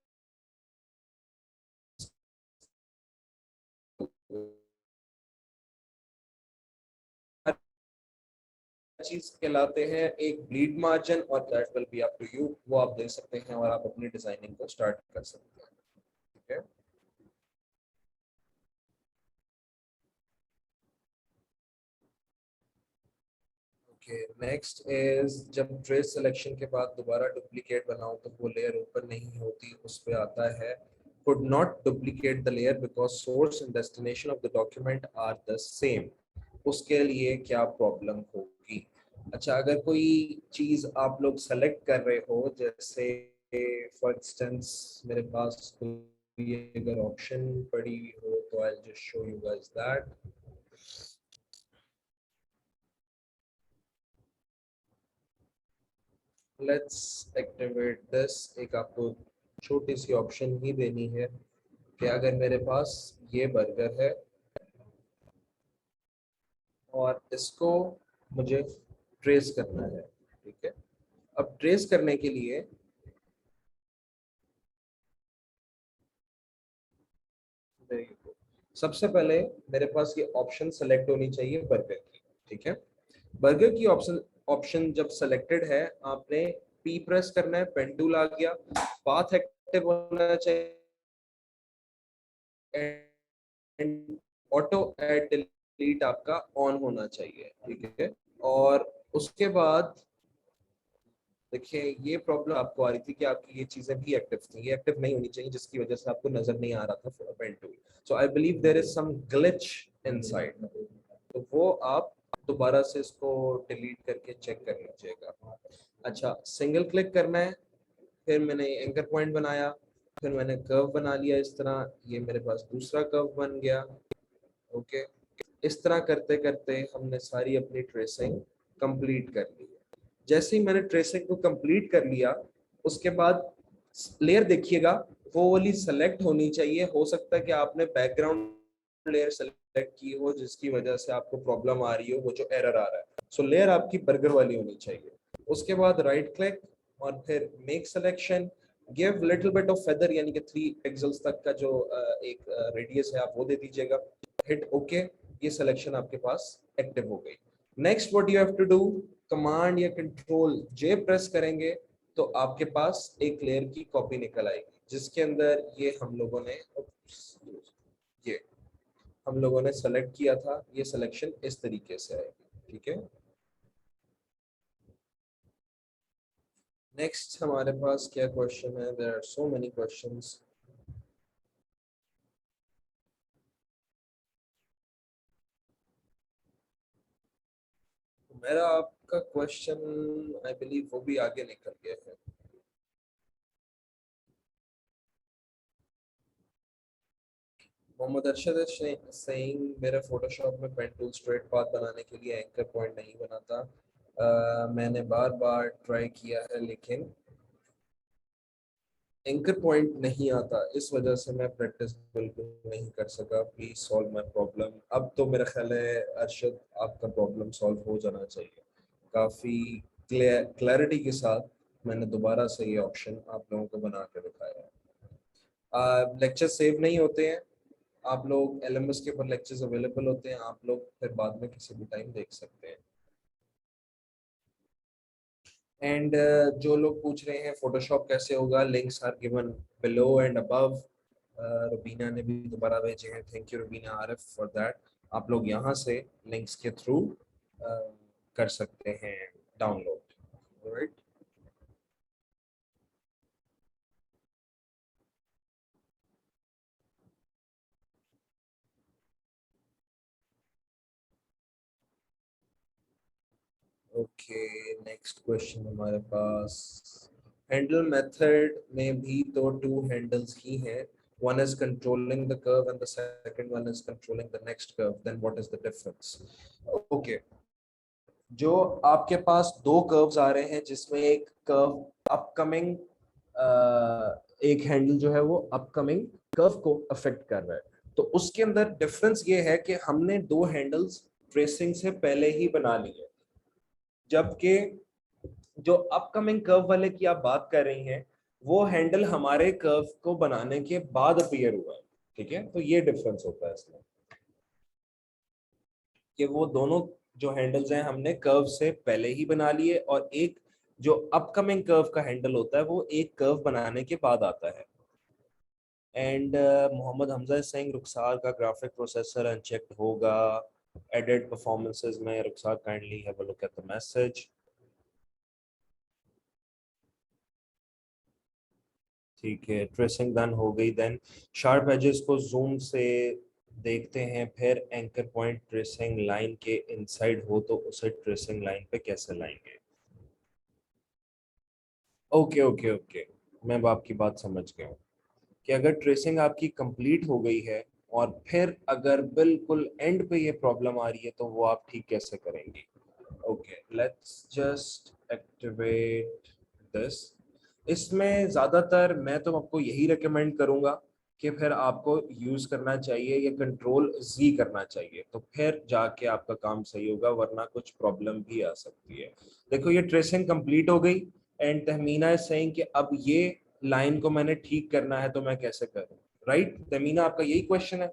चीज कहलाते हैं एक ब्लीड मार्जिन, और that will be up to you, वो आप दे सकते हैं और आप अपनी डिजाइनिंग को स्टार्ट कर सकते हैं। ठीक है, ओके। नेक्स्ट इज जब ट्रेस सिलेक्शन के बाद दोबारा डुप्लीकेट बनाओ तो वो लेयर ओपन नहीं होती, उस पे आता है could not duplicate the layer because source and destination of the document are the same। उसके लिए क्या प्रॉब्लम होगी? अच्छा, अगर कोई चीज आप लोग सेलेक्ट कर रहे हो, जैसे फॉर इंस्टेंस मेरे पास कोई अगर ऑप्शन पड़ी हुई हो, तो I just show you guys that. Let's activate this. एक आपको छोटी सी ऑप्शन ही देनी है कि अगर मेरे पास ये बर्गर है और इसको मुझे ट्रेस करना है, ठीक है। अब ट्रेस करने के लिए सबसे पहले मेरे पास ये ऑप्शन सेलेक्ट होनी चाहिए बर्गर की, ठीक है। बर्गर की ऑप्शन ऑप्शन जब सेलेक्टेड है, आपने पी प्रेस करना है, पेन टूल आ गया, पाथ एक्टिव होना चाहिए, ऑटो ऐड डिलीट आपका ऑन होना चाहिए, ठीक है। और उसके बाद देखिए ये प्रॉब्लम आपको आ रही थी कि आपकी ये चीजें भी एक्टिव थी, ये एक्टिव नहीं होनी चाहिए, जिसकी वजह से आपको नजर नहीं आ रहा था pen tool. So I believe there is some glitch inside, तो वो आप दोबारा से इसको डिलीट करके चेक कर लीजिएगा। अच्छा, सिंगल क्लिक करना है, फिर मैंने एंकर पॉइंट बनाया, फिर मैंने कर्व बना लिया इस तरह, ये मेरे पास दूसरा कर्व बन गया। ओके, इस तरह करते करते हमने सारी अपनी ट्रेसिंग कंप्लीट कर ली। जैसे ही मैंने ट्रेसिंग को कंप्लीट कर लिया, उसके बाद लेयर देखिएगा वो वाली सेलेक्ट होनी चाहिए। हो सकता है कि आपने बैकग्राउंड लेयर सेलेक्ट की हो, जिसकी वजह से आपको प्रॉब्लम आ रही हो, वो जो एरर आ रहा है। सो लेयर आपकी बर्गर वाली होनी चाहिए। उसके बाद राइट क्लिक और फिर make selection, give little bit of feather, यानी कि 3 पिक्सेल्स तक का जो एक रेडियस है आप वो दे दीजिएगा। हिट ओके, ये सिलेक्शन आपके पास एक्टिव हो गई। Next what you have to do, command या कंट्रोल जे प्रेस करेंगे तो आपके पास एक लेयर की कॉपी निकल आएगी, जिसके अंदर ये हम लोगों ने सेलेक्ट किया था। ये सिलेक्शन इस तरीके से आएगी, ठीक है। नेक्स्ट हमारे पास क्या क्वेश्चन है? There are so many questions. मेरा आपका क्वेश्चन आई बिलीव वो भी आगे निकल गया है। मोहम्मद अरशद सेइंग मेरा फोटोशॉप में पेन टूल स्ट्रेट पाथ बनाने के लिए एंकर पॉइंट नहीं बनाता। मैंने बार बार ट्राई किया है लेकिन एंकर पॉइंट नहीं आता, इस वजह से मैं प्रैक्टिस बिल्कुल नहीं कर सका। Please solve my problem. अब तो मेरा ख्याल है अरशद आपका प्रॉब्लम सॉल्व हो जाना चाहिए। काफ़ी क्लैरिटी के साथ मैंने दोबारा से ये ऑप्शन आप लोगों को बना के दिखाया है। लेक्चर सेव नहीं होते हैं, आप लोग एलएमएस के ऊपर लेक्चर्स अवेलेबल होते हैं, आप लोग फिर बाद में किसी भी टाइम देख सकते हैं। एंड जो लोग पूछ रहे हैं फोटोशॉप कैसे होगा, links are given below and above. Rubina ने भी दोबारा भेजे हैं, thank you Rubina Arif for that. आप लोग यहाँ से लिंक्स के थ्रू कर सकते हैं download, right. Okay, next question हमारे पास, हैंडल मेथड में भी तो 2 हैंडल्स ही हैं, one is controlling the curve and the second one is controlling the next curve, then what is the difference? Okay, जो आपके पास 2 कर्व्स आ रहे हैं, जिसमें एक कर्व अपकमिंग, एक हैंडल जो है वो अपकमिंग कर्व को अफेक्ट कर रहा है, तो उसके अंदर डिफरेंस ये है कि हमने 2 हैंडल्स ट्रेसिंग से पहले ही बना लिए, जबकि जो अपकमिंग कर्व वाले की आप बात कर रही हैं वो हैंडल हमारे कर्व को बनाने के बाद अपीयर हुआ है, ठीक है। तो ये डिफरेंस होता है इसमें कि वो दोनों जो हैंडल्स हैं हमने कर्व से पहले ही बना लिए, और एक जो अपकमिंग कर्व का हैंडल होता है वो एक कर्व बनाने के बाद आता है। And Mohammad Hamza is saying Rukhsar का ग्राफिक प्रोसेसर अनचेक्ड होगा एडेड परफॉर्मेंसेस में। Rukhsar kindly have a look at the message. ठीक है, ट्रेसिंग डन हो गई। देन शार्प एजेस को जूम से देखते हैं, फिर एंकर पॉइंट ट्रेसिंग लाइन के इनसाइड हो तो उसे ट्रेसिंग लाइन पे कैसे लाएंगे? ओके ओके ओके, मैं अब आपकी बात समझ गया हूँ कि अगर ट्रेसिंग आपकी कंप्लीट हो गई है और फिर अगर बिल्कुल एंड पे ये प्रॉब्लम आ रही है तो वो आप ठीक कैसे करेंगे। Okay, let's just activate this. इसमें ज़्यादातर मैं तो आपको यही रिकमेंड करूँगा कि फिर आपको यूज़ करना चाहिए या कंट्रोल जी करना चाहिए, तो फिर जाके आपका काम सही होगा, वरना कुछ प्रॉब्लम भी आ सकती है। देखो ये ट्रेसिंग कंप्लीट हो गई एंड तहमीना इज सेइंग कि अब ये लाइन को मैंने ठीक करना है तो मैं कैसे करूँ। राइट तहमीना, आपका यही क्वेश्चन है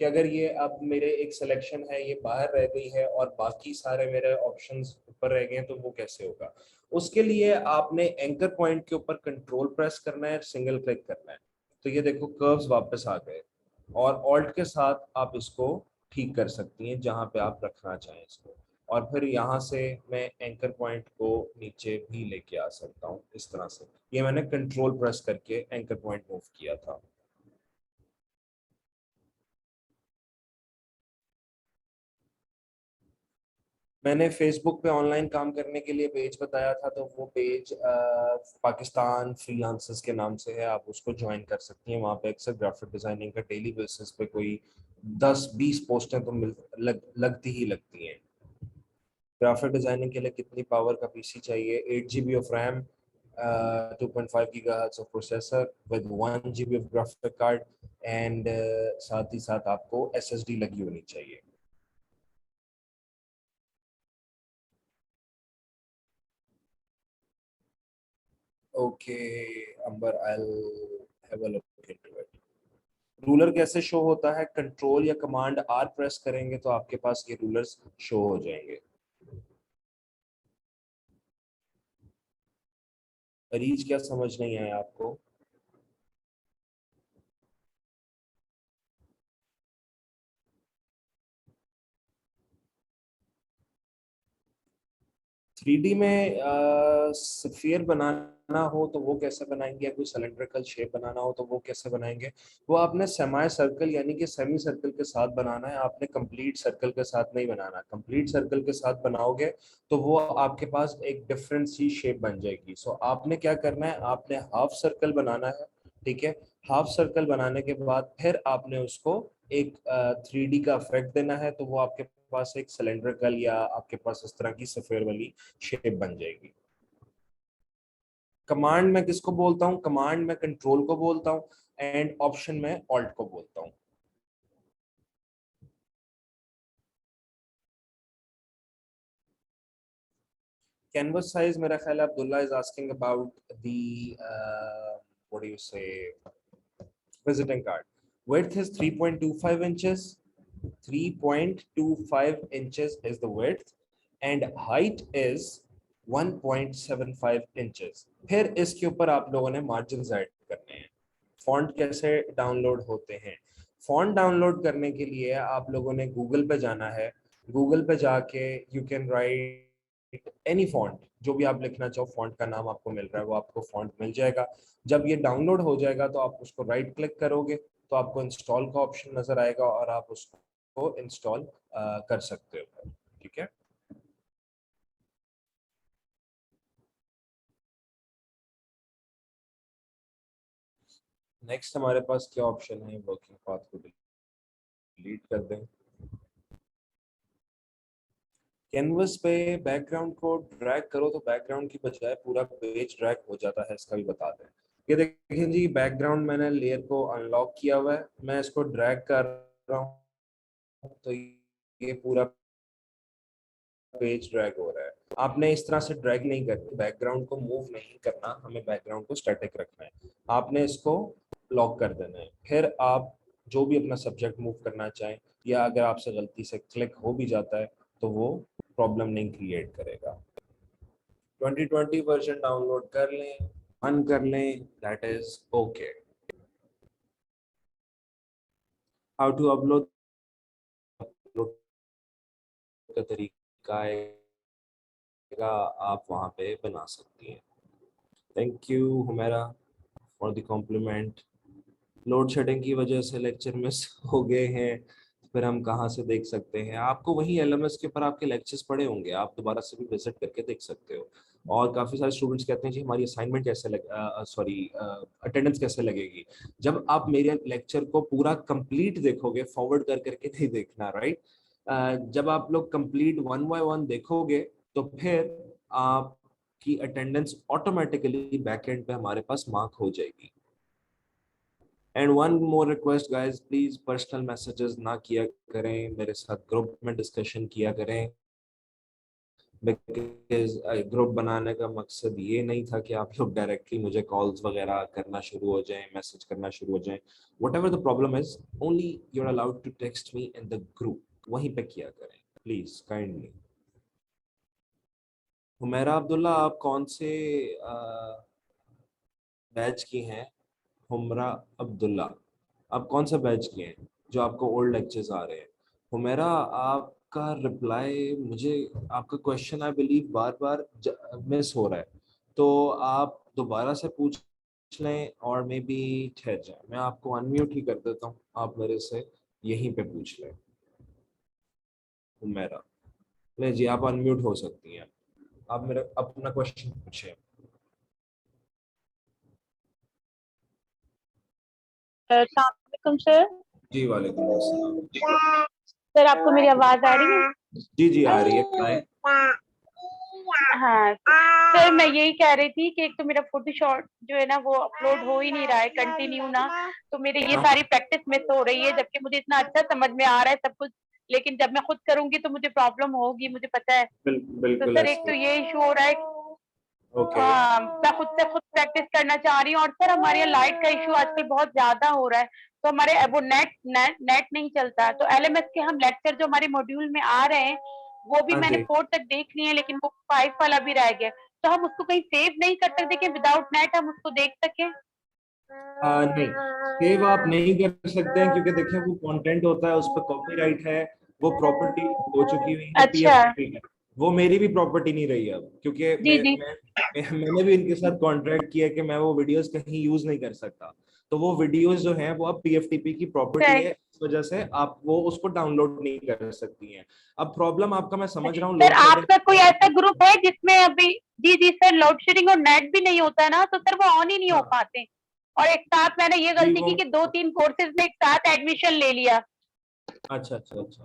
कि अगर ये अब मेरे एक सिलेक्शन है ये बाहर रह गई है और बाकी सारे मेरे ऑप्शंस ऊपर रह गए हैं तो वो कैसे होगा। उसके लिए आपने एंकर पॉइंट के ऊपर कंट्रोल प्रेस करना है, सिंगल क्लिक करना है, तो ये देखो कर्व्स वापस आ गए, और ऑल्ट के साथ आप इसको ठीक कर सकती हैं जहां पे आप रखना चाहें इसको। और फिर यहाँ से मैं एंकर पॉइंट को नीचे भी लेके आ सकता हूँ इस तरह से। ये मैंने कंट्रोल प्रेस करके एंकर पॉइंट मूव किया था। मैंने फेसबुक पे ऑनलाइन काम करने के लिए पेज बताया था, तो वो पेज पाकिस्तान फ्रीलांसर्स के नाम से है, आप उसको ज्वाइन कर सकती हैं। वहाँ पे अक्सर ग्राफिक डिजाइनिंग का डेली बेसिस पे कोई 10-20 पोस्टें तो लगती ही लगती हैं। ग्राफिक डिजाइनिंग के लिए कितनी पावर का पीसी चाहिए? 8 GB of RAM, 2.5 GHz of processor with 1 GB of graphic card, and साथ ही साथ आपको SSD लगी होनी चाहिए। Okay Ambar, I have a look into it. Ruler कैसे शो होता है? कंट्रोल या कमांड आर प्रेस करेंगे तो आपके पास ये रूलर्स शो हो जाएंगे। अरीज क्या समझ नहीं आया आपको? 3D में स्फीयर बनाना हो तो वो कैसे बनाएंगे, या कोई सिलेंड्रिकल शेप बनाना हो तो वो कैसे बनाएंगे? वो आपने सेमी सर्कल यानी कि सेमी सर्कल के साथ बनाना है, आपने कंप्लीट सर्कल के साथ नहीं बनाना। कंप्लीट सर्कल के साथ बनाओगे तो वो आपके पास एक डिफरेंट सी शेप बन जाएगी। सो आपने क्या करना है, आपने हाफ सर्कल बनाना है। ठीक है, हाफ सर्कल बनाने के बाद फिर आपने उसको एक 3D का इफेक्ट देना है, तो वो आपके पास एक सिलेंड्रिकल या आपके पास इस तरह की सफेयर वाली शेप बन जाएगी। कमांड में किसको बोलता हूँ? कमांड में कंट्रोल को बोलता हूँ, एंड ऑप्शन में ऑल्ट को बोलता हूँ। कैनवस साइज, मेरा ख्याल है Abdullah is asking about the what do you से visiting card. Width is 3.25 inches. 3.25 inches is the width and height is 1.75 inches. फिर इसके ऊपर आप लोगों ने मार्जिन ऐड करने हैं। फॉन्ट कैसे डाउनलोड होते हैं? फॉन्ट डाउनलोड करने के लिए आप लोगों ने गूगल पे जाना है। गूगल पे जाके you can write any font, जो भी आप लिखना चाहो, फॉन्ट का नाम आपको मिल रहा है वो आपको फॉन्ट मिल जाएगा। जब ये डाउनलोड हो जाएगा तो आप उसको राइट क्लिक करोगे तो आपको इंस्टॉल का ऑप्शन नजर आएगा और आप उसको इंस्टॉल कर सकते हो। ठीक है, नेक्स्ट हमारे पास क्या ऑप्शन है? वर्किंग पाथ को डिलीट कर दें। कैनवस पे बैकग्राउंड को ड्रैग करो तो बैकग्राउंड की बजाय पूरा पेज ड्रैग हो जाता है, इसका भी बता दें। ये देखिए जी, बैकग्राउंड मैंने लेयर को अनलॉक किया हुआ है, मैं इसको ड्रैग कर रहा हूँ तो ये पूरा पेज ड्रैग हो रहा है। आपने इस तरह से ड्रैग नहीं करना, बैकग्राउंड को मूव नहीं करना, हमें बैकग्राउंड को स्टैटिक रखना है। आपने इसको लॉक कर देना है, फिर आप जो भी अपना सब्जेक्ट मूव करना चाहें, या अगर आपसे गलती से क्लिक हो भी जाता है तो वो प्रॉब्लम नहीं क्रिएट करेगा। 2020 वर्जन डाउनलोड कर लें, रन कर लें, that is okay. How to upload का तरीका आएगा, आप वहां पे बना सकती हैं। Thank you Humaira for the compliment. Load shedding की वजह से लेक्चर मिस हो गए हैं, फिर हम कहाँ से देख सकते हैं? आपको वही एलएमएस के ऊपर आपके लेक्चर्स पड़े होंगे, आप दोबारा से भी विजिट करके देख सकते हो। और काफ़ी सारे स्टूडेंट्स कहते हैं जी हमारी असाइनमेंट कैसे अटेंडेंस कैसे लगेगी? जब आप मेरे लेक्चर को पूरा कंप्लीट देखोगे, फॉरवर्ड कर करके नहीं देखना, राइट? जब आप लोग कंप्लीट 1 बाय 1 देखोगे तो फिर आपकी अटेंडेंस ऑटोमेटिकली बैक एंड पे हमारे पास मार्क हो जाएगी। And one more request guys, please personal messages ना किया करें, मेरे साथ ग्रुप में डिस्कशन किया करें। बिकॉज ग्रुप बनाने का मकसद ये नहीं था कि आप लोग डायरेक्टली मुझे कॉल्स वगैरह करना शुरू हो जाएं, मैसेज करना शुरू हो जाएं। Whatever the problem is, only you are allowed to text me in the group, वहीं पे किया करें प्लीज काइंडली। हुमैरा अब्दुल्ला, आप कौन से बैच की हैं? हुमरा अब्दुल्ला, आप कौन सा बैच किए हैं जो आपको ओल्ड लेक्चर्स आ रहे हैं? हुमैरा, आपका रिप्लाई मुझे, आपका question I believe bar bar miss हो रहा है, तो आप दोबारा से पूछ लें और मे बी ठहर जाए, मैं आपको अनम्यूट ही कर देता हूँ, आप मेरे से यहीं पे पूछ लें। हुमैरा, नहीं जी, आप अनम्यूट हो सकती हैं, आप मेरा अपना क्वेश्चन पूछें। अस्सलाम वालेकुम सर। जी वालेकुम अस्सलाम। सर आपको मेरी आवाज आ रही है? जी जी आ रही है, बताएं। हाँ सर, मैं यही कह रही थी कि एक तो मेरा फोटोशॉप जो है ना वो अपलोड हो ही नहीं रहा है कंटिन्यू ना, तो मेरे ये सारी प्रैक्टिस मिस हो रही है, जबकि मुझे इतना अच्छा समझ में आ रहा है सब कुछ, लेकिन जब मैं खुद करूंगी तो मुझे प्रॉब्लम होगी, मुझे पता है। तो बिल्कुल सर एक तो ये इशू हो रहा है। ओके। हाँ, मैं खुद से खुद प्रैक्टिस करना चाह रही हूँ, और सर हमारे यहाँ लाइट का इशू आजकल बहुत ज्यादा हो रहा है, तो हमारे वो नेट नहीं चलता, तो एलएमएस के हम लेक्चर जो हमारे मॉड्यूल में आ रहे हैं वो भी हाँ मैंने जी। 4 तक देख लिए हैं, लेकिन वो 5 वाला भी रह गया, तो हम उसको कहीं सेव नहीं कर सकते कि विदाउट नेट हम उसको देख सकें? नहीं, सेव आप नहीं कर सकते हैं क्योंकि देखिए वो कंटेंट होता है, उस पर कॉपीराइट है, वो प्रॉपर्टी हो चुकी हुई है अच्छा। पीएफटीपी में। वो मेरी भी प्रॉपर्टी नहीं रही है अब, क्योंकि जी जी। मैंने भी इनके साथ कॉन्ट्रैक्ट किया कि मैं वो वीडियोस कहीं यूज नहीं कर सकता, तो वो वीडियोस जो हैं वो अब पीएफटीपी की प्रॉपर्टी है, इस वजह से आप वो उसको डाउनलोड नहीं कर सकती हैं। अब प्रॉब्लम आपका मैं समझ रहा हूँ, सर लोड शेडिंग। आपका कोई ऐसा ग्रुप है जिसमें अभी, जी जी सर, लोड शेडिंग और नेट भी नहीं होता है ना, तो सर वो ऑन ही नहीं हो हाँ पाते, और एक साथ मैंने ये जी गलती वो, की कि 2-3 कोर्सेज में एक साथ एडमिशन ले लिया। अच्छा अच्छा अच्छा,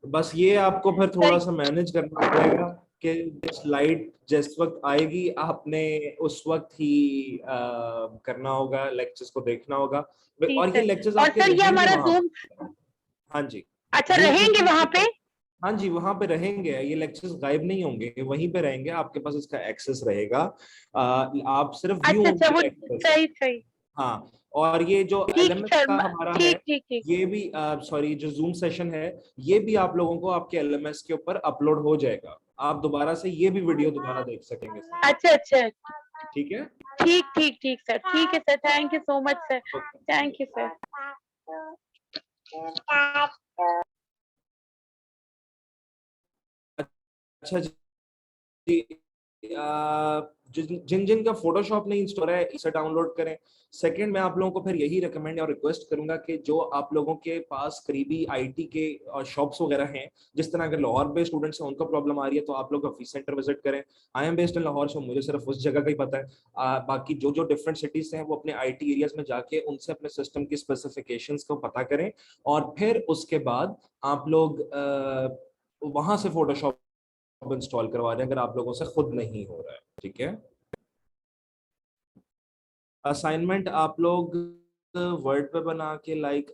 बस ये आपको फिर सर थोड़ा सा मैनेज करना पड़ेगा कि स्लाइड जिस वक्त आएगी आपने उस वक्त ही करना होगा, लेक्चर्स को देखना होगा। जी और ये सर, लेक्चर्स और आपके सर ये रहेंगे हमारा वहां जूम, पर। हाँ जी, अच्छा जूम रहेंगे सेशन वहां पे? पे, हाँ जी वहां पे रहेंगे, ये लेक्चर्स गायब नहीं होंगे, वहीं पे रहेंगे, आपके पास इसका एक्सेस रहेगा। आप सिर्फ अच्छा व्यू अच्छा, वो पे कर सही सकते। सही। हाँ, और ये जो ठीक एलएमएस सर, का हमारा है, ठीक ठीक ठीक। ये भी सॉरी जो जूम सेशन है, ये भी आप लोगों को आपके एलएमएस के ऊपर अपलोड हो जाएगा, आप दोबारा से ये भी वीडियो दोबारा देख सकेंगे सर। अच्छा अच्छा, ठीक है, ठीक ठीक ठीक सर, ठीक है sir, thank you so much sir, okay. Thank you sir. अच्छा जी, जिन जिन का फोटोशॉप नहीं इंस्टॉल है इसे डाउनलोड करें। सेकंड, मैं आप लोगों को फिर यही रिकमेंड और रिक्वेस्ट करूंगा कि जो आप लोगों के पास करीबी आईटी के शॉप्स वगैरह हैं, जिस तरह अगर लाहौर बेस्ड स्टूडेंट्स हैं उनको प्रॉब्लम आ रही है तो आप लोग ऑफिस सेंटर विजिट करें। I am based in Lahore, so मुझे सिर्फ उस जगह का ही पता है। बाकी जो जो डिफरेंट सिटीज हैं वो अपने आईटी एरियाज में जाके उनसे अपने सिस्टम की स्पेसिफिकेशंस को पता करें, और फिर उसके बाद आप लोग वहां से फोटोशॉप इंस्टॉल करवा रहे हैं अगर आप लोगों से खुद नहीं हो रहा है। ठीक है, असाइनमेंट आप लोग वर्ड पे बना के like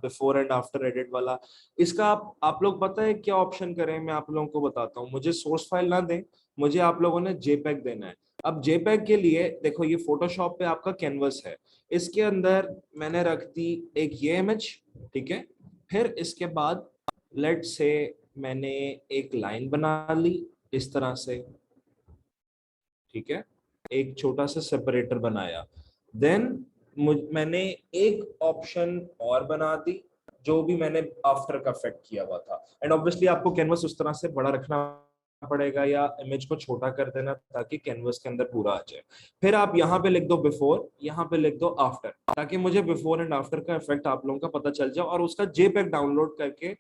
before and after edit वाला, इसका आप लोग पता है क्या ऑप्शन करें? मैं आप लोगों को बताता हूँ, मुझे सोर्स फाइल ना दें, मुझे आप लोगों ने जेपैग देना है। अब जेपैग के लिए देखो, ये फोटोशॉप पे आपका कैनवस है, इसके अंदर मैंने रख दी एक ये इमेज, ठीक है। फिर इसके बाद लेट से मैंने एक लाइन बना ली इस तरह से, ठीक है, एक छोटा सा सेपरेटर बनाया। देन मैंने एक ऑप्शन और बना दी जो भी मैंने आफ्टर का इफेक्ट किया हुआ था। एंड ऑब्वियसली आपको कैनवस उस तरह से बड़ा रखना पड़ेगा या इमेज को छोटा कर देना ताकि कैनवस के अंदर पूरा आ जाए। फिर आप यहाँ पे लिख दो बिफोर, यहाँ पे लिख दो आफ्टर, ताकि मुझे बिफोर एंड आफ्टर का इफेक्ट आप लोगों का पता चल जाए। और उसका जेपेग डाउनलोड करके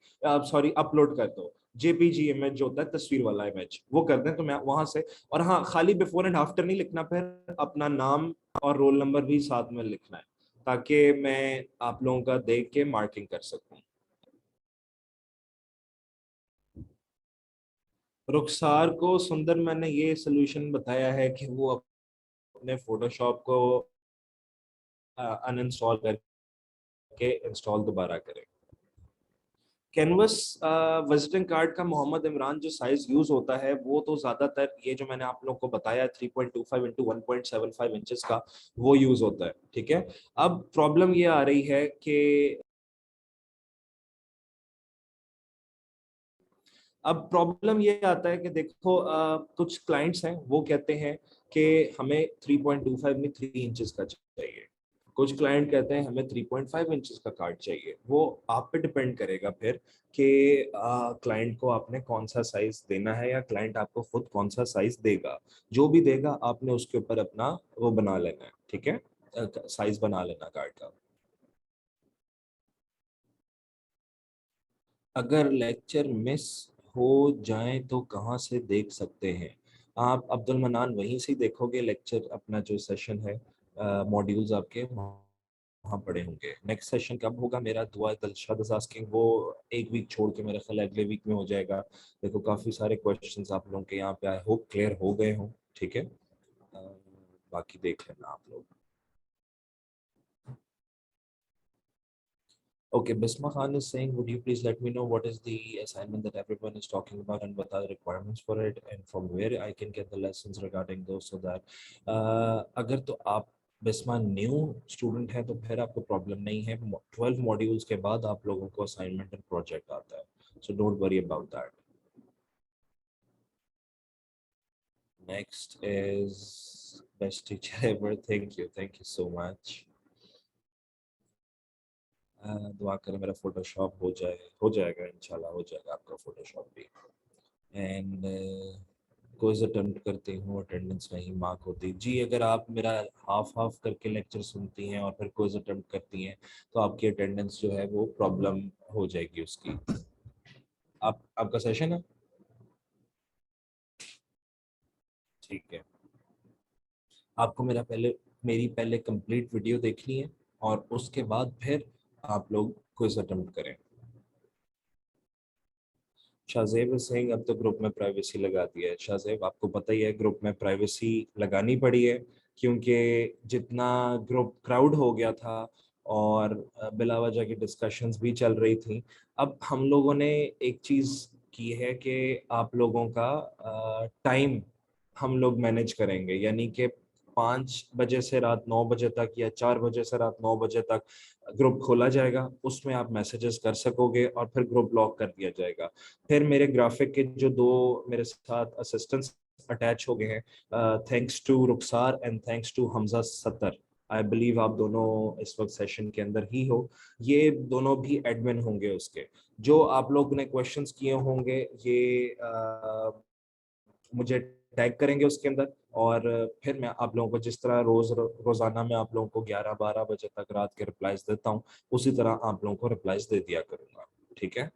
सॉरी अपलोड कर दो, जेपीजी इमेज जो होता है तस्वीर वाला इमेज, वो कर दें तो मैं वहां से। और हाँ, खाली बिफोर एंड आफ्टर नहीं लिखना, फिर अपना नाम और रोल नंबर भी साथ में लिखना है ताकि मैं आप लोगों का देख के मार्किंग कर सकूं। रुखसार को सुंदर मैंने ये सोल्यूशन बताया है कि वो अपने फोटोशॉप को अनइंस्टॉल करके इंस्टॉल दोबारा करें। कैनवस विजिटिंग कार्ड का मोहम्मद इमरान जो साइज यूज होता है वो तो ज्यादातर ये जो मैंने आप लोग को बताया 3.25 इंटू 1.75 इंचेस का वो यूज होता है, ठीक है। अब प्रॉब्लम ये आ रही है कि अब प्रॉब्लम ये आता है कि देखो कुछ क्लाइंट्स हैं वो कहते हैं कि हमें 3.25 नहीं 3 इंचेस का चाहिए। कुछ क्लाइंट कहते हैं हमें 3.5 इंचेस का कार्ड चाहिए। वो आप पे डिपेंड करेगा फिर कि क्लाइंट को आपने कौन सा साइज देना है या क्लाइंट आपको खुद कौन सा साइज देगा। जो भी देगा आपने उसके ऊपर अपना वो बना लेना है, ठीक है, साइज बना लेना कार्ड का। अगर लेक्चर मिस हो जाए तो कहाँ से देख सकते हैं? आप अब्दुल मनान वहीं से देखोगे लेक्चर, अपना जो सेशन है मॉड्यूल्स आपके वहाँ पड़े होंगे। नेक्स्ट सेशन कब होगा मेरा, दुआ दिलशाद इज आस्किंग, वो एक वीक छोड़ के मेरे ख्याल अगले वीक में हो जाएगा। देखो काफी सारे क्वेश्चंस आप लोगों के यहाँ पे आई होप क्लियर हो गए हों, ठीक है। बाकी देख लेना आप लोग। Okay, Bisma Khan is saying, would you please let me know what is the assignment that everyone is talking about and what are the requirements for it and from where I can get the lessons regarding those so that अगर तो आप बिस्मा न्यू स्टूडेंट है तो फिर आपको प्रॉब्लम नहीं है। 12 मॉड्यूल्स के बाद आप लोगों को असाइनमेंट एंड प्रोजेक्ट आता है, so don't worry about that. Next is best teacher ever, thank you so much. दुआ करें मेरा फोटोशॉप हो जाएगा इंशाल्लाह, हो जाएगा आपका फोटोशॉप भी। एंड क्विज अटेम्प्ट करती हूँ, अटेंडेंस नहीं मार्क होती। जी, अगर आप मेरा हाफ हाफ करके लेक्चर सुनती हैं और फिर क्विज अटेम्प्ट करती हैं तो आपकी अटेंडेंस जो है वो प्रॉब्लम हो जाएगी उसकी। आपका सेशन है, ठीक है। आपको मेरी पहले कंप्लीट वीडियो देखनी है और उसके बाद फिर आप लोग क्विज अटेम्प्ट करें। शाहजेब सिंह, अब तो ग्रुप में प्राइवेसी लगा दिया है। शाहजेब आपको पता ही है ग्रुप में प्राइवेसी लगानी पड़ी है क्योंकि जितना ग्रुप क्राउड हो गया था और बिला वजह की डिस्कशंस भी चल रही थी। अब हम लोगों ने एक चीज़ की है कि आप लोगों का टाइम हम लोग मैनेज करेंगे, यानी कि 5 बजे से रात 9 बजे तक या 4 बजे से रात 9 बजे तक ग्रुप खोला जाएगा। उसमें आप मैसेजेस कर सकोगे और फिर ग्रुप ब्लॉक कर दिया जाएगा। फिर मेरे ग्राफिक के जो 2 मेरे साथ असिस्टेंट्स अटैच हो गए हैं, thanks to Rukhsar and thanks to Hamza Sattar, I believe आप दोनों इस वक्त सेशन के अंदर ही हो। ये दोनों भी एडमिन होंगे उसके। जो आप लोग ने क्वेश्चंस किए होंगे ये मुझे टैग करेंगे उसके अंदर और फिर मैं आप लोगों को जिस तरह रोजाना मैं आप लोगों को 11-12 बजे तक रात के रिप्लाईज देता हूँ उसी तरह आप लोगों को रिप्लाईज दे दिया करूंगा, ठीक है।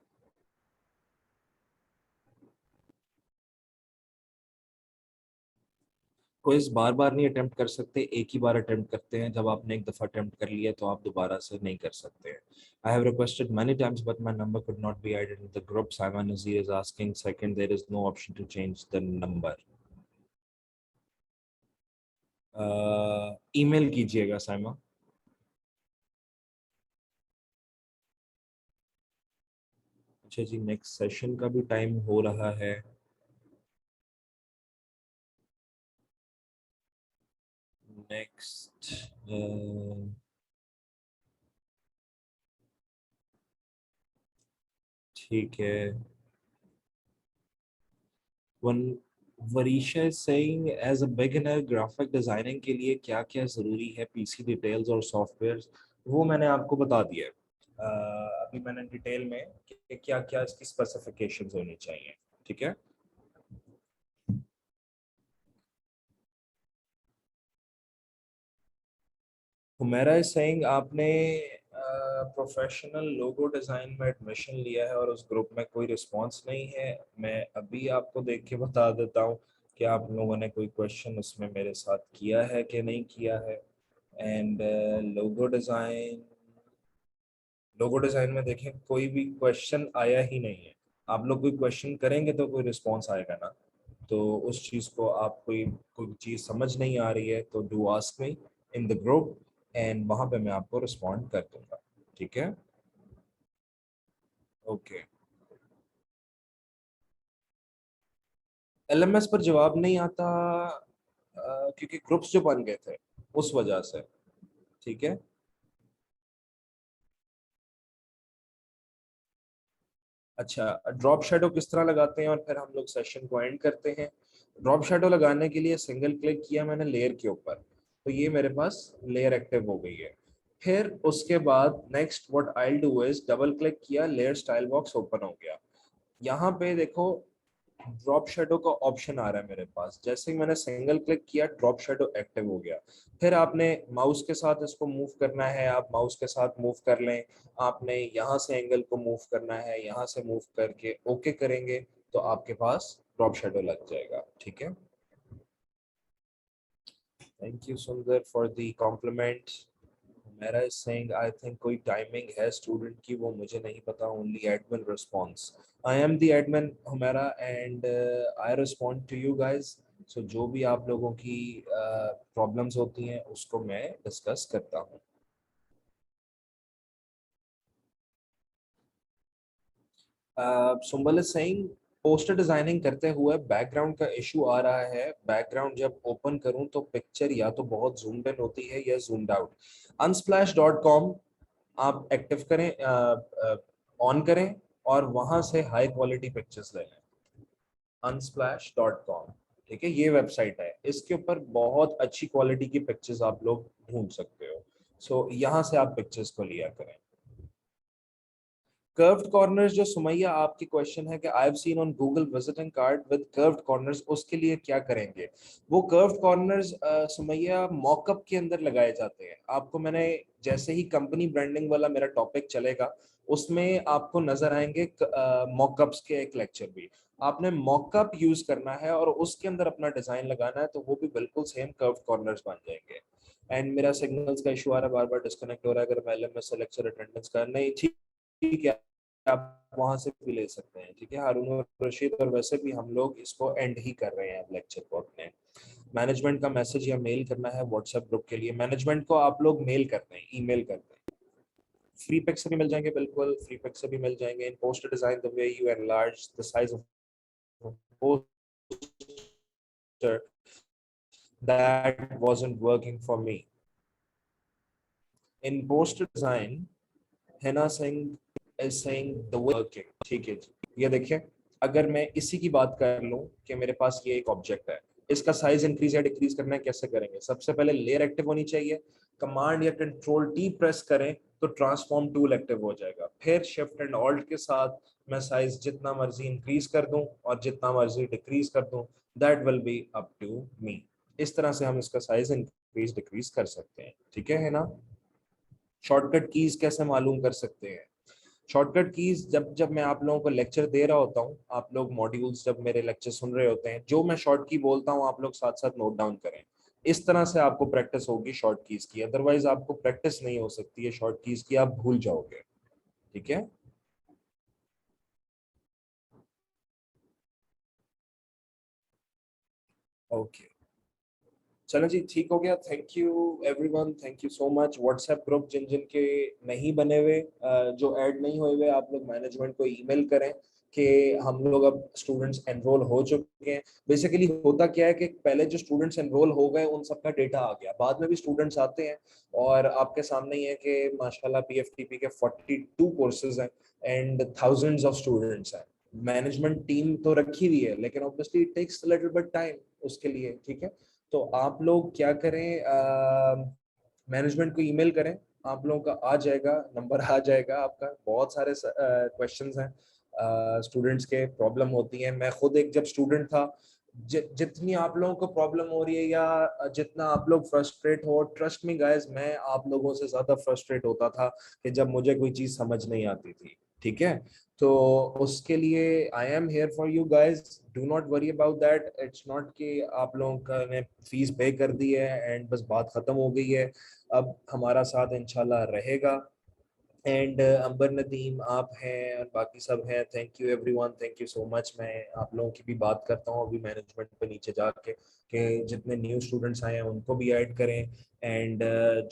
क्विज बार बार नहीं अटेम्प्ट कर सकते, एक ही बार अटेम्प्ट करते हैं। जब आपने एक दफा अटेम्प्ट कर लिया तो आप दोबारा से नहीं कर सकते हैं। I have requested many times but my number could not be added in the group. Simon Nazir is asking, second, there is no option to change the number. Email कीजिएगा साइमा। अच्छा जी, नेक्स्ट सेशन का भी टाइम हो रहा है। नेक्स्ट ठीक है, one Warisha is saying as a beginner graphic designing के लिए क्या क्या जरूरी है, पीसी डिटेल्स और सॉफ्टवेयर, वो मैंने आपको बता दिया है। अभी मैंने डिटेल में कि क्या क्या इसकी स्पेसिफिकेशंस होनी चाहिए, ठीक है। हुमैरा इज सेइंग आपने प्रोफेशनल लोगो डिज़ाइन में एडमिशन लिया है और उस ग्रुप में कोई रिस्पांस नहीं है। मैं अभी आपको देख के बता देता हूँ कि आप लोगों ने कोई क्वेश्चन उसमें मेरे साथ किया है कि नहीं किया है। एंड लोगो डिज़ाइन में देखें कोई भी क्वेश्चन आया ही नहीं है। आप लोग कोई क्वेश्चन करेंगे तो कोई रिस्पॉन्स आएगा ना। तो उस चीज़ को आप कोई चीज़ समझ नहीं आ रही है तो do ask me in the group, and वहाँ पे मैं आपको रिस्पॉन्ड कर दूंगा, ठीक है। ओके। एलएमएस पर जवाब नहीं आता क्योंकि ग्रुप्स जो बन गए थे उस वजह से, ठीक है। अच्छा, ड्रॉप शेडो किस तरह लगाते हैं और फिर हम लोग सेशन को एंड करते हैं। ड्रॉप शेडो लगाने के लिए सिंगल क्लिक किया मैंने लेयर के ऊपर, तो ये मेरे पास लेयर एक्टिव हो गई है। फिर उसके बाद next what I will do is double click किया, लेयर स्टाइल बॉक्स ओपन हो गया। यहाँ पे देखो ड्रॉप शेडो का ऑप्शन आ रहा है मेरे पास। जैसे ही मैंने सिंगल क्लिक किया ड्रॉप शेडो एक्टिव हो गया। फिर आपने माउस के साथ इसको मूव करना है, आप माउस के साथ मूव कर लें। आपने यहाँ से एंगल को मूव करना है, यहाँ से मूव करके ओके करेंगे तो आपके पास ड्रॉप शेडो लग जाएगा, ठीक है। Thank you Sundar for the compliment. मेरा इज सेइंग आई थिंक कोई टाइमिंग है स्टूडेंट की, वो मुझे नहीं पता, only admin response. I am the admin Humera and I respond to you guys. So जो भी आप लोगों की प्रॉब्लम्स होती हैं उसको मैं डिस्कस करता हूँ। Sumbal is saying poster designing करते हुए बैकग्राउंड का इशू आ रहा है। बैकग्राउंड जब ओपन करूं तो पिक्चर या तो बहुत जूम्ड इन होती है या जूम्ड आउट। unsplash.com आप एक्टिव करें, ऑन करें और वहां से हाई क्वालिटी पिक्चर्स ले लें। unsplash.com, ठीक है, ये वेबसाइट है, इसके ऊपर बहुत अच्छी क्वालिटी की पिक्चर्स आप लोग ढूंढ सकते हो। सो यहाँ से आप पिक्चर्स को लिया करें। कर्व्ड कॉर्नर्स जो सुमैया आपकी क्वेश्चन है कि I have seen on Google visiting card with curved corners, उसके लिए क्या करेंगे। वो कर्व्ड कॉर्नर्स सुमैया मॉकअप के अंदर लगाए जाते हैं। आपको मैंने जैसे ही कंपनी ब्रांडिंग वाला मेरा टॉपिक चलेगा उसमें आपको नजर आएंगे मॉकअप्स के एक लेक्चर भी। आपने मॉकअप यूज करना है और उसके अंदर अपना डिजाइन लगाना है तो वो भी बिल्कुल सेम कर्व्ड कॉर्नर्स बन जाएंगे। एंड मेरा सिग्नल्स का इशू आ रहा है, बार बार डिस्कनेक्ट हो रहा है। अगर मैं एलएमएस से लेक्चर अटेंडेंस कर नहीं, ठीक है, आप वहां से भी ले सकते हैं, ठीक है हारून और रशीद। और वैसे भी हम लोग इसको एंड ही कर रहे हैं अब लेक्चर को अपने। मैनेजमेंट का मैसेज या मेल करना है व्हाट्सएप ग्रुप के लिए, मैनेजमेंट को आप लोग मेल करते हैं, ईमेल करते हैं। फ्री पिक से भी मिल जाएंगे, बिल्कुल फ्री पिक से भी मिल जाएंगे। In poster design the way you enlarge the size of poster that wasn't working for me in poster design. Haina Singh is saying the working, ठीक है जी। ये देखिए, अगर मैं इसी की बात कर लूं कि मेरे पास ये एक ऑब्जेक्ट है, इसका साइज इंक्रीज या डिक्रीज करना है, कैसे करेंगे। सबसे पहले लेयर एक्टिव होनी चाहिए, कमांड या कंट्रोल टी प्रेस करें तो ट्रांसफॉर्म टूल एक्टिव हो जाएगा। फिर शिफ्ट एंड ऑल्ट के साथ मैं साइज जितना मर्जी इंक्रीज कर दूं और जितना मर्जी डिक्रीज कर दूं, that will be up to me. इस तरह से हम इसका साइज इंक्रीज डिक्रीज कर सकते हैं, ठीक है ना। शॉर्टकट कीज कैसे मालूम कर सकते हैं। शॉर्टकट कीज जब जब मैं आप लोगों को लेक्चर दे रहा होता हूँ, आप लोग मॉड्यूल्स जब मेरे लेक्चर सुन रहे होते हैं, जो मैं शॉर्ट की बोलता हूँ आप लोग साथ साथ नोट डाउन करें। इस तरह से आपको प्रैक्टिस होगी शॉर्ट कीज की, अदरवाइज आपको प्रैक्टिस नहीं हो सकती है शॉर्ट कीज की, आप भूल जाओगे, ठीक है। ओके, चलो जी, ठीक हो गया। Thank you everyone, thank you so much. WhatsApp group जिन जिन के नहीं बने हुए, जो ऐड नहीं हुए हुए, आप लोग मैनेजमेंट को ईमेल करें कि हम लोग अब स्टूडेंट्स एनरोल हो चुके हैं। बेसिकली होता क्या है कि पहले जो स्टूडेंट्स एनरोल हो गए उन सबका डेटा आ गया, बाद में भी स्टूडेंट्स आते हैं। और आपके सामने ही है कि माशाल्लाह पीएफटीपी के 42 कोर्सेज हैं एंड थाउजेंड्स ऑफ स्टूडेंट्स हैं। मैनेजमेंट टीम तो रखी हुई है, लेकिन obviously it takes little bit time उसके लिए, ठीक है। तो आप लोग क्या करें, मैनेजमेंट को ईमेल करें, आप लोगों का आ जाएगा, नंबर आ जाएगा आपका। बहुत सारे क्वेश्चंस हैं स्टूडेंट्स के, प्रॉब्लम होती है। मैं खुद एक जब स्टूडेंट था, जितनी आप लोगों को प्रॉब्लम हो रही है या जितना आप लोग फ्रस्ट्रेट हो, ट्रस्ट मी गाइस, मैं आप लोगों से ज्यादा फ्रस्ट्रेट होता था कि जब मुझे कोई चीज समझ नहीं आती थी, ठीक है। तो उसके लिए I am here for you guys, do not worry about that. It's not कि आप लोगों का ने फीस पे कर दी है एंड बस बात खत्म हो गई है। अब हमारा साथ इंशाल्लाह रहेगा। एंड अंबर नदीम आप हैं और बाकी सब हैं, thank you everyone, thank you so much. मैं आप लोगों की भी बात करता हूँ अभी मैनेजमेंट पे नीचे जाके कि जितने न्यू स्टूडेंट्स आए हैं उनको भी ऐड करें। एंड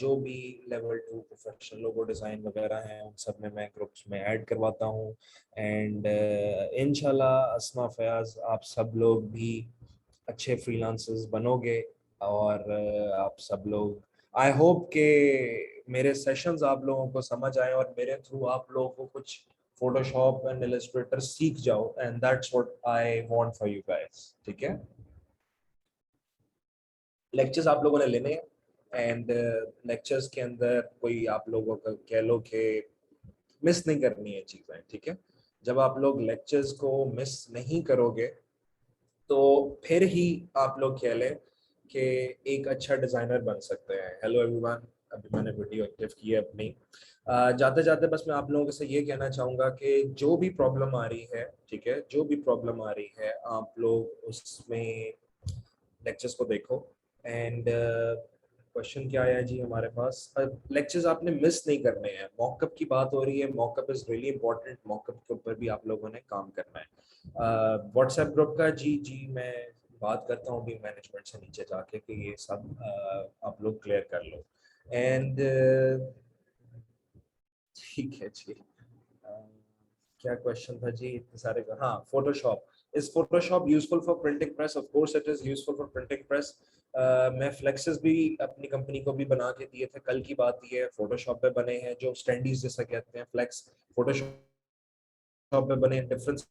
जो भी लेवल 2 प्रोफेशनल लोगो डिज़ाइन वगैरह हैं उन सब में मैं ग्रुप्स में ऐड करवाता हूँ। एंड इंशाल्लाह अस्मा फयाज आप सब लोग भी अच्छे फ्रीलांसर्स बनोगे। और आप सब लोग, आई होप के मेरे सेशंस आप लोगों को समझ आए और मेरे थ्रू आप लोगों को कुछ फोटोशॉप एंड इलस्ट्रेटर सीख जाओ, and that's what I want for you guys, ठीक है। लेक्चर्स आप लोगों ने लेने हैं एंड लेक्चर्स के अंदर कोई आप लोगों का कह लो कि मिस नहीं करनी है चीजें, ठीक है। जब आप लोग लेक्चर्स को मिस नहीं करोगे तो फिर ही आप लोग कह लें कि एक अच्छा डिजाइनर बन सकते हैं। हेलो एवरीवन, अभी मैंने वीडियो एक्टिव की है अपनी। जाते जाते बस मैं आप लोगों से ये कहना चाहूंगा कि जो भी प्रॉब्लम आ रही है, ठीक है, जो भी प्रॉब्लम आ रही है आप लोग उसमें लेक्चर्स को देखो। एंड क्वेश्चन क्या आया जी हमारे पास, लेक्चर्स आपने मिस नहीं करने हैं। मॉकअप की बात हो रही है, mock-up is really important, mock-up के ऊपर भी आप लोगों ने काम करना है। व्हाट्सएप ग्रुप का जी जी मैं बात करता हूँ अभी मैनेजमेंट से नीचे जाके कि ये सब आप लोग क्लियर कर लो। एंड ठीक है जी। क्या क्वेश्चन था जी इतने सारे का, हाँ Photoshop, is Photoshop useful for printing press? Of course it is useful for printing press. मैं फ्लेक्सेस भी अपनी कंपनी को भी बना के दिए थे, कल की बात ये है। फोटोशॉप पे बने हैं, जो स्टैंडीज जैसा कहते हैं, फ्लेक्स फोटोशॉप पे बने। डिफरेंस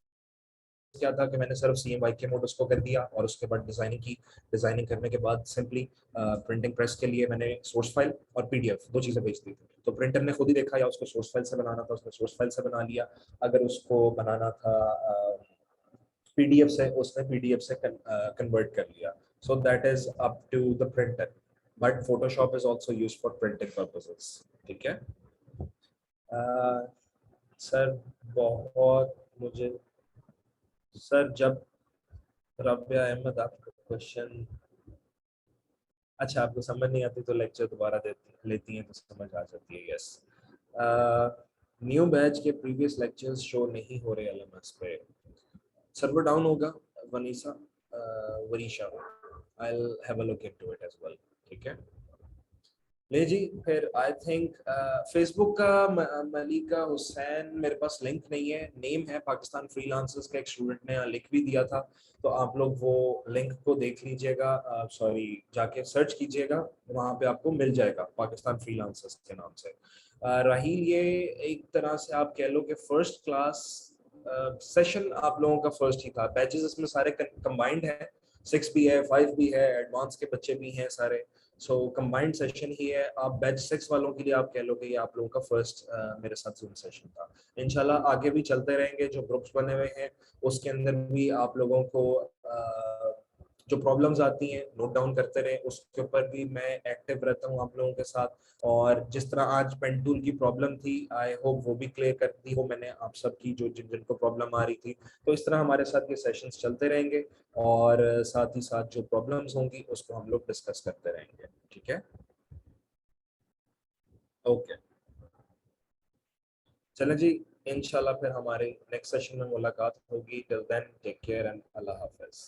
क्या था कि मैंने सिर्फ CMYK के मोड उसको कर दिया और उसके बाद डिजाइनिंग की। डिजाइनिंग करने के बाद सिंपली प्रिंटिंग प्रेस के लिए मैंने सोर्स फाइल और PDF दो चीजें भेज दी थी। तो प्रिंटर ने खुद ही देखा, या उसको सोर्स फाइल से बनाना था उसने सोर्स फाइल से बना लिया, अगर उसको बनाना था PDF से उसने PDF से कन्वर्ट कर लिया। So that is up to the printer, but Photoshop is also use for printing purposes, ठीक है। सर बहुत मुझे, सर जब रबिया अहमद आपका क्वेश्चन, अच्छा आपको समझ नहीं आती तो लेक्चर दोबारा लेती हैं तो समझ आ जाती है, यस। न्यू बैच के प्रीवियस लेक्चर्स शो नहीं हो रहे LMS पे, सर्वर डाउन होगा Vanessa, Vanisha, I will have a look into it as well, ठीक है। ले जी फिर आई थिंक फेसबुक का मलिका हुसैन मेरे पास लिंक नहीं है, नेम है पाकिस्तान फ्रीलांसर्स का, एक स्टूडेंट ने लिंक भी दिया था, तो आप लोग वो लिंक को देख लीजिएगा, सॉरी जाके सर्च कीजिएगा, वहां पे आपको मिल जाएगा पाकिस्तान फ्रीलांसर्स के नाम से। राहील, ये एक तरह से आप कह लो कि फर्स्ट क्लास सेशन आप लोगों का फर्स्ट ही था। बैचेस इसमें सारे कंबाइंड हैं, 6 भी है, 5 भी है, एडवांस के बच्चे भी हैं सारे। सो कंबाइंड सेशन ही है। आप बैच 6 वालों के लिए आप कह लो कि ये आप लोगों का फर्स्ट मेरे साथ जूम सेशन था। इंशाल्लाह आगे भी चलते रहेंगे, जो ग्रुप्स बने हुए हैं उसके अंदर भी आप लोगों को जो प्रॉब्लम्स आती हैं नोट डाउन करते रहे, उसके ऊपर भी मैं एक्टिव रहता हूँ आप लोगों के साथ। और जिस तरह आज पेन टूल की प्रॉब्लम थी, आई होप वो भी क्लियर कर दी हो मैंने आप सबकी, जो जिन जिनको प्रॉब्लम आ रही थी। तो इस तरह हमारे साथ ये सेशंस चलते रहेंगे और साथ ही साथ जो प्रॉब्लम्स होंगी उसको हम लोग डिस्कस करते रहेंगे, ठीक है। ओके चलें जी, इंशाल्लाह फिर हमारे नेक्स्ट सेशन में मुलाकात होगी। Till then take care and अल्लाह हाफिज।